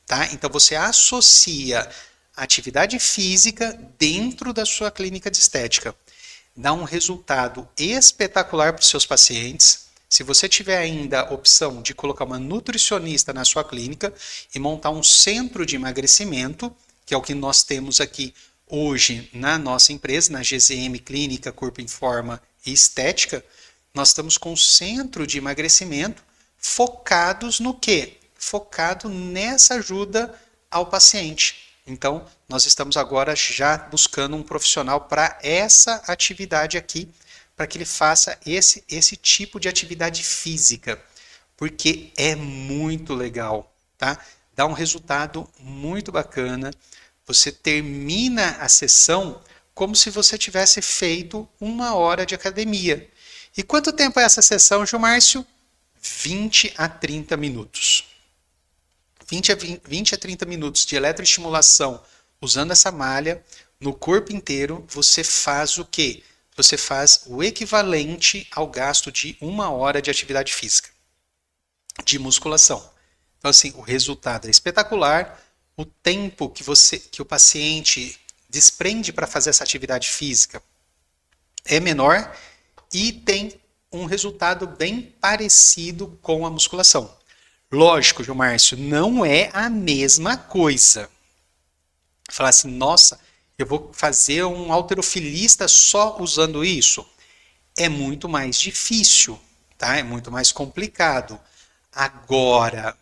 tá? Então você associa a atividade física dentro da sua clínica de estética. Dá um resultado espetacular para os seus pacientes. Se você tiver ainda a opção de colocar uma nutricionista na sua clínica e montar um centro de emagrecimento, que é o que nós temos aqui hoje na nossa empresa, na GZM Clínica Corpo em Forma e Estética, nós estamos com um centro de emagrecimento focados no quê? Focado nessa ajuda ao paciente. Então, nós estamos agora já buscando um profissional para essa atividade aqui, para que ele faça esse tipo de atividade física, porque é muito legal, tá? Dá um resultado muito bacana. Você termina a sessão como se você tivesse feito 1 hora de academia. E quanto tempo é essa sessão, Gilmárcio? 20 a 30 minutos. 20 a 30 minutos de eletroestimulação usando essa malha no corpo inteiro, você faz o quê? Você faz o equivalente ao gasto de 1 hora de atividade física, de musculação. Então, assim, o resultado é espetacular. O tempo que o paciente desprende para fazer essa atividade física é menor e tem um resultado bem parecido com a musculação. Lógico, Gilmárcio, não é a mesma coisa. Falar assim, nossa, eu vou fazer um halterofilista só usando isso? É muito mais difícil, tá? É muito mais complicado. Agora,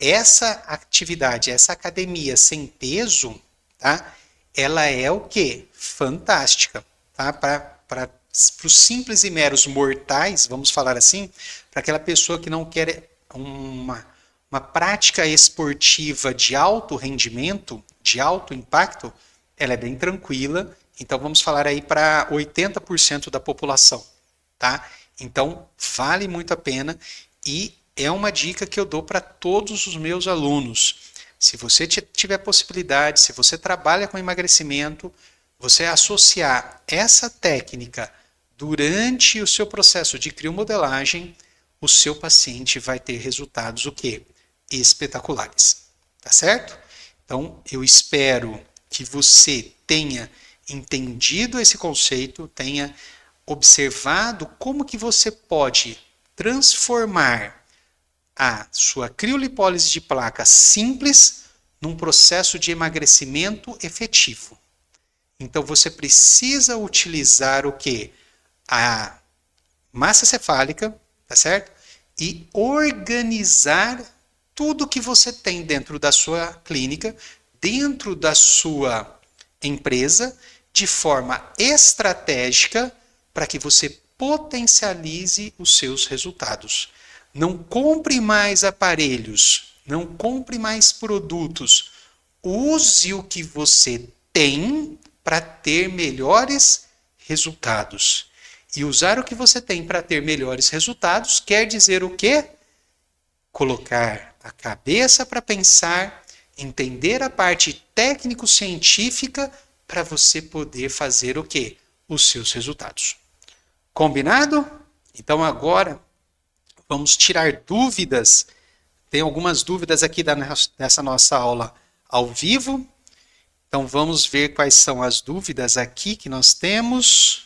essa atividade, essa academia sem peso, tá? Ela é o quê? Fantástica, tá? Para os simples e meros mortais, vamos falar assim, para aquela pessoa que não quer uma prática esportiva de alto rendimento, de alto impacto, ela é bem tranquila. Então vamos falar aí para 80% da população, tá? Então vale muito a pena e é uma dica que eu dou para todos os meus alunos. Se você tiver possibilidade, se você trabalha com emagrecimento, você associar essa técnica durante o seu processo de criomodelagem, o seu paciente vai ter resultados o quê? Espetaculares. Tá certo? Então, eu espero que você tenha entendido esse conceito, tenha observado como que você pode transformar a sua criolipólise de placa simples num processo de emagrecimento efetivo. Então, você precisa utilizar o quê? A massa cefálica, tá certo? E organizar tudo que você tem dentro da sua clínica, dentro da sua empresa, de forma estratégica, para que você potencialize os seus resultados. Não compre mais aparelhos, não compre mais produtos. Use o que você tem para ter melhores resultados. E usar o que você tem para ter melhores resultados quer dizer o quê? Colocar a cabeça para pensar, entender a parte técnico-científica para você poder fazer o quê? Os seus resultados. Combinado? Então agora vamos tirar dúvidas. Tem algumas dúvidas aqui dessa nossa aula ao vivo. Então vamos ver quais são as dúvidas aqui que nós temos.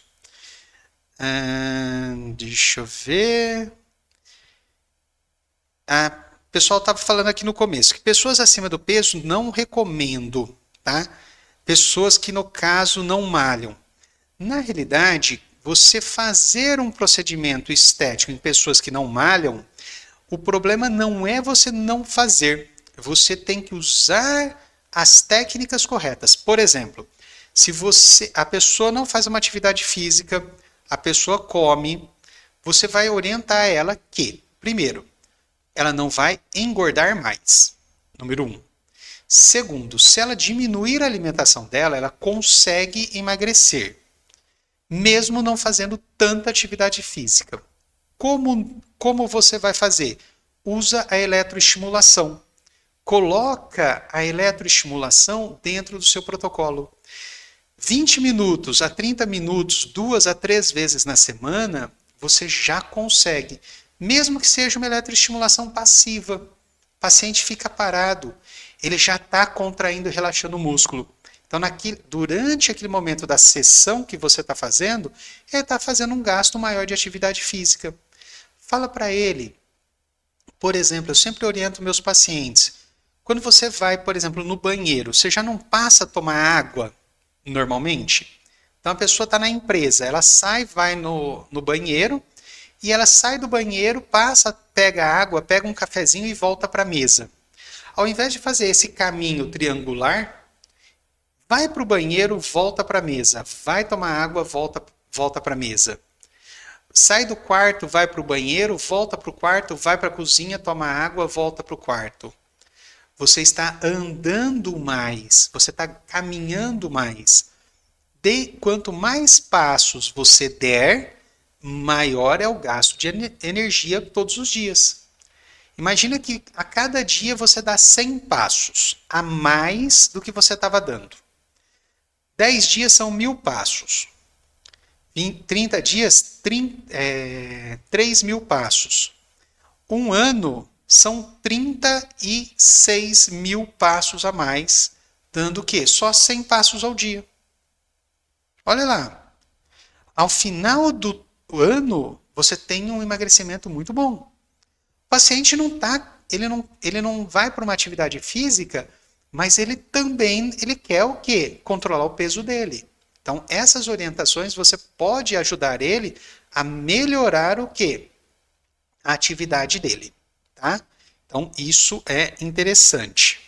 Deixa eu ver. O pessoal estava falando aqui no começo que pessoas acima do peso não recomendo, tá? Pessoas que no caso não malham. Na realidade, você fazer um procedimento estético em pessoas que não malham, o problema não é você não fazer. Você tem que usar as técnicas corretas. Por exemplo, se a pessoa não faz uma atividade física, a pessoa come, você vai orientar ela que, primeiro, ela não vai engordar mais. Número 1. Segundo, se ela diminuir a alimentação dela, ela consegue emagrecer. mesmo não fazendo tanta atividade física. Como você vai fazer? Usa a eletroestimulação. Coloca a eletroestimulação dentro do seu protocolo. 20 minutos a 30 minutos, 2 a 3 vezes na semana, você já consegue. Mesmo que seja uma eletroestimulação passiva. O paciente fica parado. Ele já está contraindo e relaxando o músculo. Então, durante aquele momento da sessão que você está fazendo, ele está fazendo um gasto maior de atividade física. Fala para ele. Por exemplo, eu sempre oriento meus pacientes. Quando você vai, por exemplo, no banheiro, você já não passa a tomar água normalmente? Então, a pessoa está na empresa, ela sai, vai no banheiro, e ela sai do banheiro, passa, pega água, pega um cafezinho e volta para a mesa. Ao invés de fazer esse caminho triangular, vai para o banheiro, volta para a mesa. Vai tomar água, volta para a mesa. Sai do quarto, vai para o banheiro, volta para o quarto, vai para a cozinha, toma água, volta para o quarto. Você está andando mais, você está caminhando mais. Quanto mais passos você der, maior é o gasto de energia todos os dias. Imagina que a cada dia você dá 100 passos a mais do que você estava dando. 10 dias são 1000 passos. 30 dias, 3.000 passos. Um ano são 36.000 passos a mais, dando o quê? Só 100 passos ao dia. Olha lá. Ao final do ano, você tem um emagrecimento muito bom. O paciente ele não vai para uma atividade física, mas ele quer o quê? Controlar o peso dele. Então, essas orientações você pode ajudar ele a melhorar o quê? A atividade dele. Tá? Então, isso é interessante.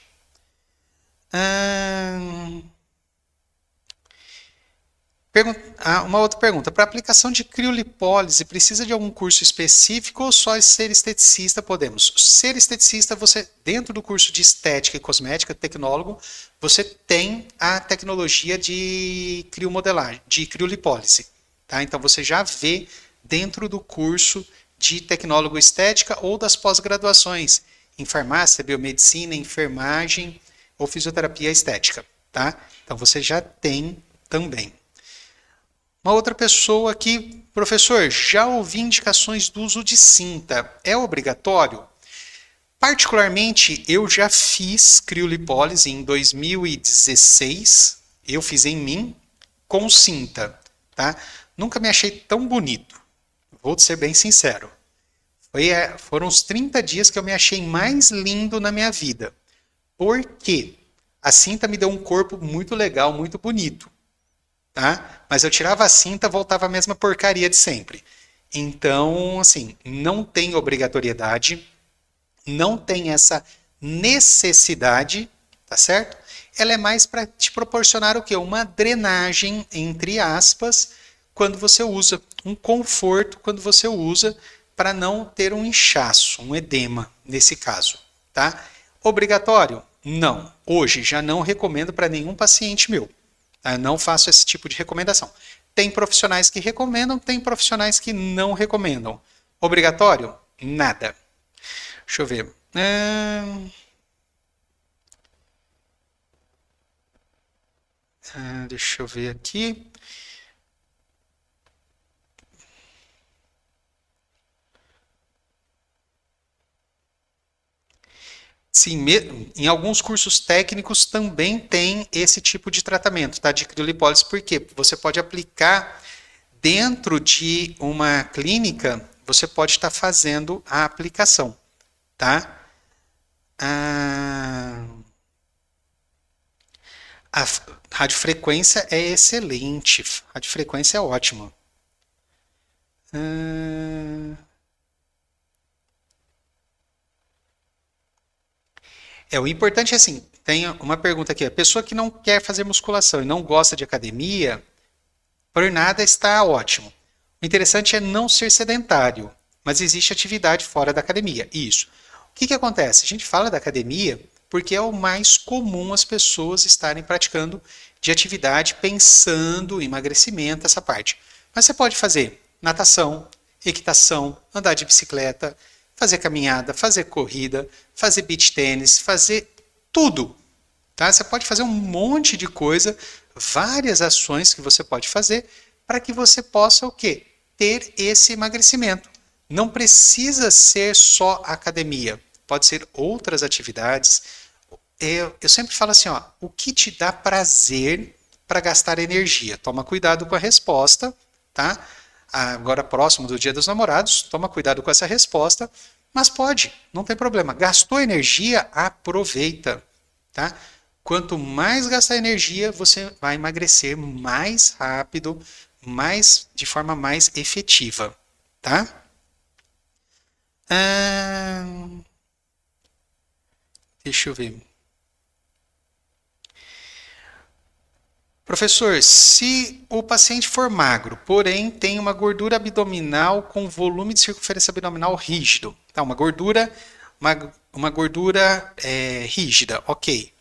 Uma outra pergunta. Para aplicação de criolipólise, precisa de algum curso específico ou só ser esteticista podemos? Ser esteticista, você, dentro do curso de estética e cosmética, tecnólogo, você tem a tecnologia de criomodelagem, de criolipólise. Tá? Então, você já vê dentro do curso de tecnólogo estética ou das pós-graduações em farmácia, biomedicina, enfermagem ou fisioterapia estética. Tá? Então, você já tem também. Uma outra pessoa aqui, professor, já ouvi indicações do uso de cinta. É obrigatório? Particularmente, eu já fiz criolipólise em 2016. Eu fiz em mim com cinta. Tá? Nunca me achei tão bonito. Vou ser bem sincero. Foram os 30 dias que eu me achei mais lindo na minha vida. Por quê? A cinta me deu um corpo muito legal, muito bonito. Tá? Mas eu tirava a cinta, voltava a mesma porcaria de sempre. Então, assim, não tem obrigatoriedade, não tem essa necessidade, tá certo? Ela é mais para te proporcionar o quê? Uma drenagem, entre aspas, quando você usa, um conforto quando você usa, para não ter um inchaço, um edema, nesse caso, tá? Obrigatório? Não. Hoje já não recomendo para nenhum paciente meu. Eu não faço esse tipo de recomendação. Tem profissionais que recomendam, tem profissionais que não recomendam. Obrigatório? Nada. Deixa eu ver. Deixa eu ver aqui. Sim, em alguns cursos técnicos também tem esse tipo de tratamento, tá? De criolipólise. Por quê? Você pode aplicar dentro de uma clínica, você pode estar fazendo a aplicação, tá? A radiofrequência é excelente, a radiofrequência é ótima. O importante é assim, tem uma pergunta aqui, a pessoa que não quer fazer musculação e não gosta de academia, por nada está ótimo. O interessante é não ser sedentário, mas existe atividade fora da academia. Isso. O que acontece? A gente fala da academia porque é o mais comum as pessoas estarem praticando de atividade, pensando em emagrecimento, essa parte. Mas você pode fazer natação, equitação, andar de bicicleta, fazer caminhada, fazer corrida, fazer beach tênis, fazer tudo. Tá? Você pode fazer um monte de coisa, várias ações que você pode fazer para que você possa o quê? Ter esse emagrecimento. Não precisa ser só academia, pode ser outras atividades. Eu sempre falo assim, ó, o que te dá prazer para gastar energia? Toma cuidado com a resposta, tá? Agora próximo do Dia dos Namorados, toma cuidado com essa resposta, mas pode, não tem problema. Gastou energia, aproveita, tá? Quanto mais gastar energia, você vai emagrecer mais rápido, de forma mais efetiva, tá? Deixa eu ver. Professor, se o paciente for magro, porém tem uma gordura abdominal com volume de circunferência abdominal rígido, tá? Uma gordura rígida, ok.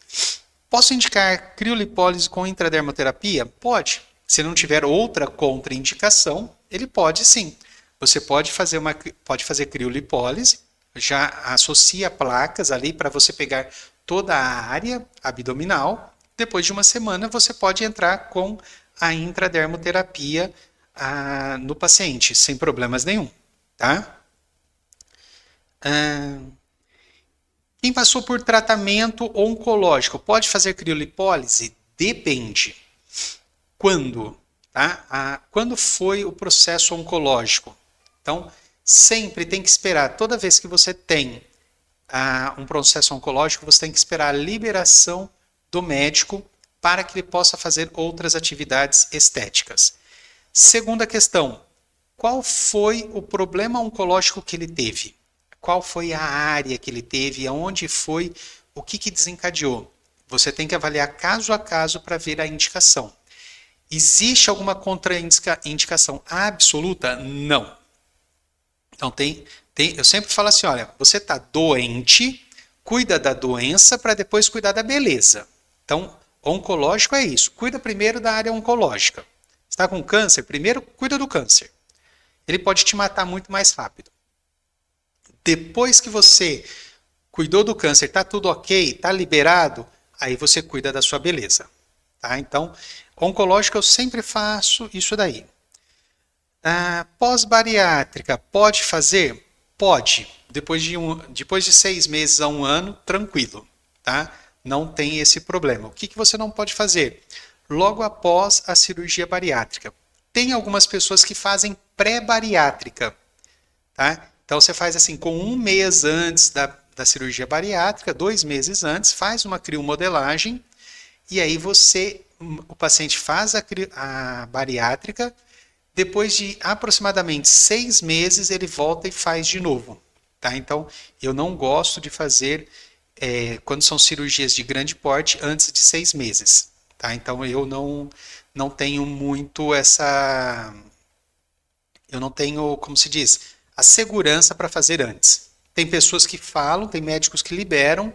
Posso indicar criolipólise com intradermoterapia? Pode. Se não tiver outra contraindicação, ele pode sim. Você pode fazer criolipólise, já associa placas ali para você pegar toda a área abdominal. Depois de uma semana, você pode entrar com a intradermoterapia no paciente, sem problemas nenhum, tá? Quem passou por tratamento oncológico pode fazer criolipólise? Depende. Quando? Tá? Quando foi o processo oncológico? Então, sempre tem que esperar. Toda vez que você tem um processo oncológico, você tem que esperar a liberação do médico para que ele possa fazer outras atividades estéticas. Segunda questão, qual foi o problema oncológico que ele teve? Qual foi a área que ele teve? Aonde foi? O que desencadeou? Você tem que avaliar caso a caso para ver a indicação. Existe alguma contraindicação absoluta? Não. Então eu sempre falo assim, olha, você está doente, cuida da doença para depois cuidar da beleza. Então, oncológico é isso. Cuida primeiro da área oncológica. Está com câncer? Primeiro, cuida do câncer. Ele pode te matar muito mais rápido. Depois que você cuidou do câncer, está tudo ok, está liberado, aí você cuida da sua beleza. Tá? Então, oncológico eu sempre faço isso daí. Pós-bariátrica, pode fazer? Pode. Depois de 6 meses a 1 ano, tranquilo. Tá? Não tem esse problema. O que você não pode fazer? Logo após a cirurgia bariátrica. Tem algumas pessoas que fazem pré-bariátrica. Tá? Então você faz assim, com 1 mês antes da cirurgia bariátrica, 2 meses antes, faz uma criomodelagem e aí o paciente faz a bariátrica, depois de aproximadamente 6 meses ele volta e faz de novo. Tá? Então eu não gosto de fazer quando são cirurgias de grande porte antes de 6 meses. Tá? Então eu não tenho muito eu não tenho, como se diz, a segurança para fazer antes. Tem pessoas que falam, tem médicos que liberam,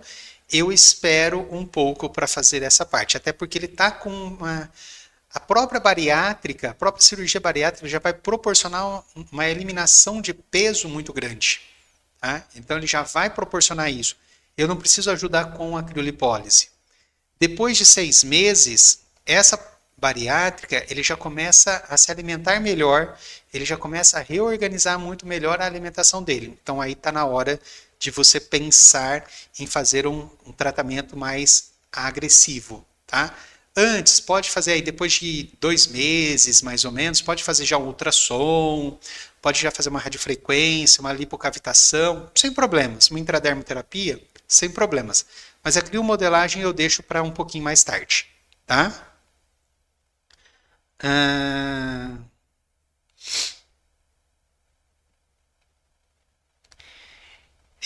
eu espero um pouco para fazer essa parte, até porque ele está com a própria bariátrica, a própria cirurgia bariátrica já vai proporcionar uma eliminação de peso muito grande. Tá? Então ele já vai proporcionar isso. Eu não preciso ajudar com a criolipólise. Depois de 6 meses, essa bariátrica, ele já começa a se alimentar melhor, ele já começa a reorganizar muito melhor a alimentação dele. Então aí está na hora de você pensar em fazer um tratamento mais agressivo, tá? Antes, pode fazer aí, depois de 2 meses, mais ou menos, pode fazer já um ultrassom, pode já fazer uma radiofrequência, uma lipocavitação, sem problemas. Uma intradermoterapia, sem problemas. Mas a criomodelagem eu deixo para um pouquinho mais tarde, tá?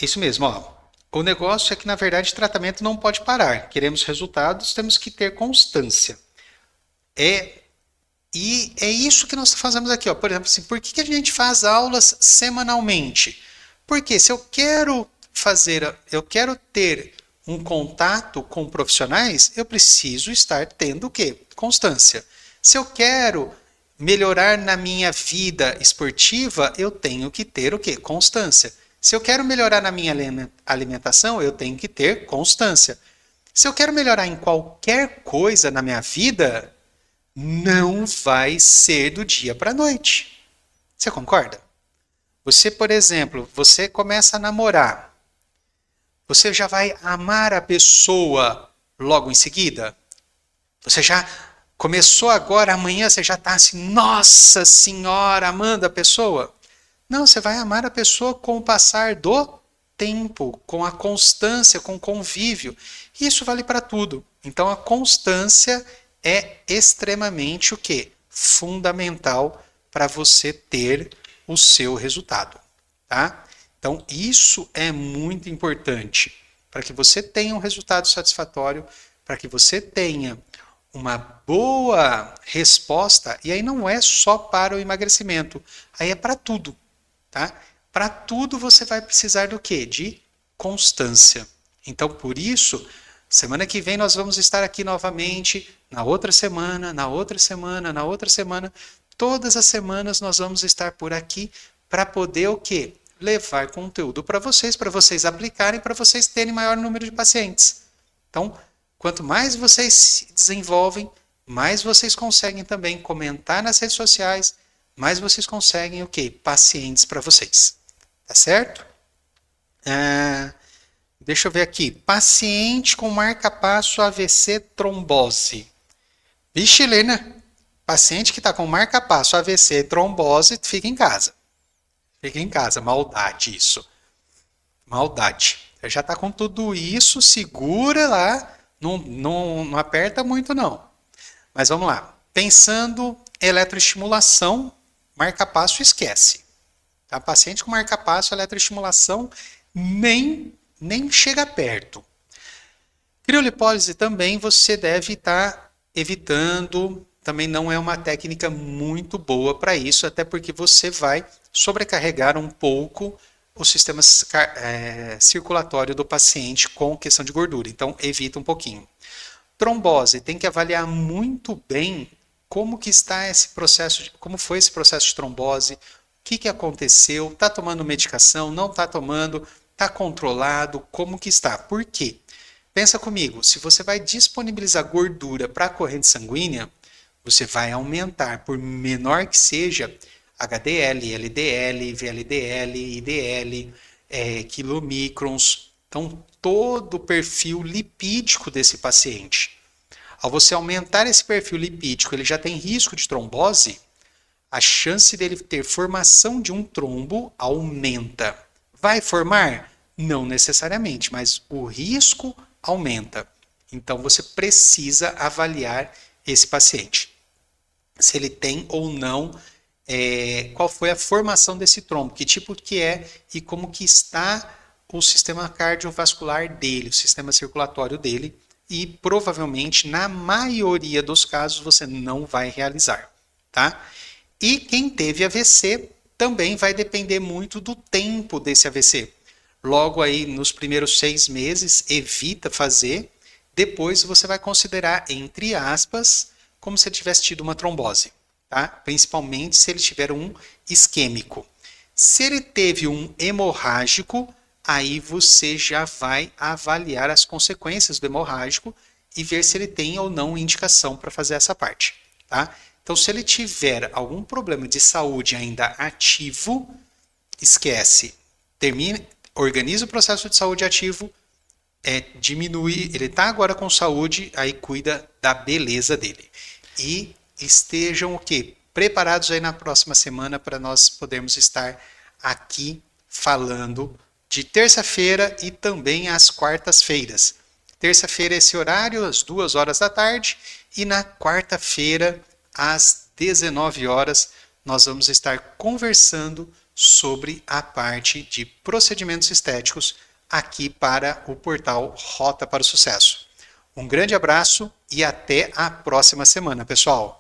É isso mesmo, ó. O negócio é que, na verdade, tratamento não pode parar. Queremos resultados, temos que ter constância. E é isso que nós fazemos aqui, ó. Por exemplo, assim, por que a gente faz aulas semanalmente? Porque se eu quero ter um contato com profissionais, eu preciso estar tendo o quê? Constância. Se eu quero melhorar na minha vida esportiva, eu tenho que ter o quê? Constância. Se eu quero melhorar na minha alimentação, eu tenho que ter constância. Se eu quero melhorar em qualquer coisa na minha vida, não vai ser do dia para a noite. Você concorda? Você, por exemplo, você começa a namorar. Você já vai amar a pessoa logo em seguida? Você já começou agora, amanhã você já está assim, nossa senhora, amando a pessoa? Não, você vai amar a pessoa com o passar do tempo, com a constância, com o convívio. Isso vale para tudo. Então a constância é extremamente o quê? Fundamental para você ter o seu resultado, tá? Então isso é muito importante para que você tenha um resultado satisfatório, para que você tenha uma boa resposta, e aí não é só para o emagrecimento, aí é para tudo, tá? Para tudo você vai precisar do quê? De constância. Então, por isso, semana que vem nós vamos estar aqui novamente, na outra semana, na outra semana, na outra semana. Todas as semanas nós vamos estar por aqui para poder o quê? Levar conteúdo para vocês aplicarem, para vocês terem maior número de pacientes. Então, quanto mais vocês se desenvolvem, mais vocês conseguem também comentar nas redes sociais, mais vocês conseguem o quê? Pacientes para vocês. Tá certo? Deixa eu ver aqui. Paciente com marca-passo AVC trombose. Vixe, Helena. Paciente que está com marca-passo AVC trombose, fica em casa. Fica em casa. Maldade isso. Maldade. Já está com tudo isso, segura lá. Não aperta muito, não. Mas vamos lá. Pensando eletroestimulação, marca-passo esquece. Tá? Paciente com marca-passo, eletroestimulação, nem chega perto. Criolipólise também você deve estar evitando. Também não é uma técnica muito boa para isso, até porque você vai sobrecarregar um pouco o sistema circulatório do paciente com questão de gordura. Então, evita um pouquinho. Trombose, tem que avaliar muito bem como que está esse processo, como foi esse processo de trombose, o que aconteceu, está tomando medicação, não está tomando, está controlado, como que está. Por quê? Pensa comigo, se você vai disponibilizar gordura para a corrente sanguínea, você vai aumentar, por menor que seja, HDL, LDL, VLDL, IDL, quilomicrons. Então, todo o perfil lipídico desse paciente. Ao você aumentar esse perfil lipídico, ele já tem risco de trombose, a chance dele ter formação de um trombo aumenta. Vai formar? Não necessariamente, mas o risco aumenta. Então, você precisa avaliar esse paciente. Se ele tem ou não, qual foi a formação desse trombo, que tipo que é e como que está o sistema cardiovascular dele, o sistema circulatório dele, e provavelmente, na maioria dos casos, você não vai realizar, tá? E quem teve AVC também vai depender muito do tempo desse AVC. Logo aí, nos primeiros 6 meses, evita fazer, depois você vai considerar, entre aspas, como se ele tivesse tido uma trombose, tá? Principalmente se ele tiver um isquêmico. Se ele teve um hemorrágico, aí você já vai avaliar as consequências do hemorrágico e ver se ele tem ou não indicação para fazer essa parte, tá? Então, se ele tiver algum problema de saúde ainda ativo, esquece. Organiza o processo de saúde ativo, diminui, ele está agora com saúde, aí cuida da beleza dele. E estejam o quê? Preparados aí na próxima semana para nós podermos estar aqui falando de terça-feira e também às quartas-feiras. Terça-feira esse horário, às 2 horas da tarde, e na quarta-feira, às 19 horas, nós vamos estar conversando sobre a parte de procedimentos estéticos aqui para o portal Rota para o Sucesso. Um grande abraço e até a próxima semana, pessoal!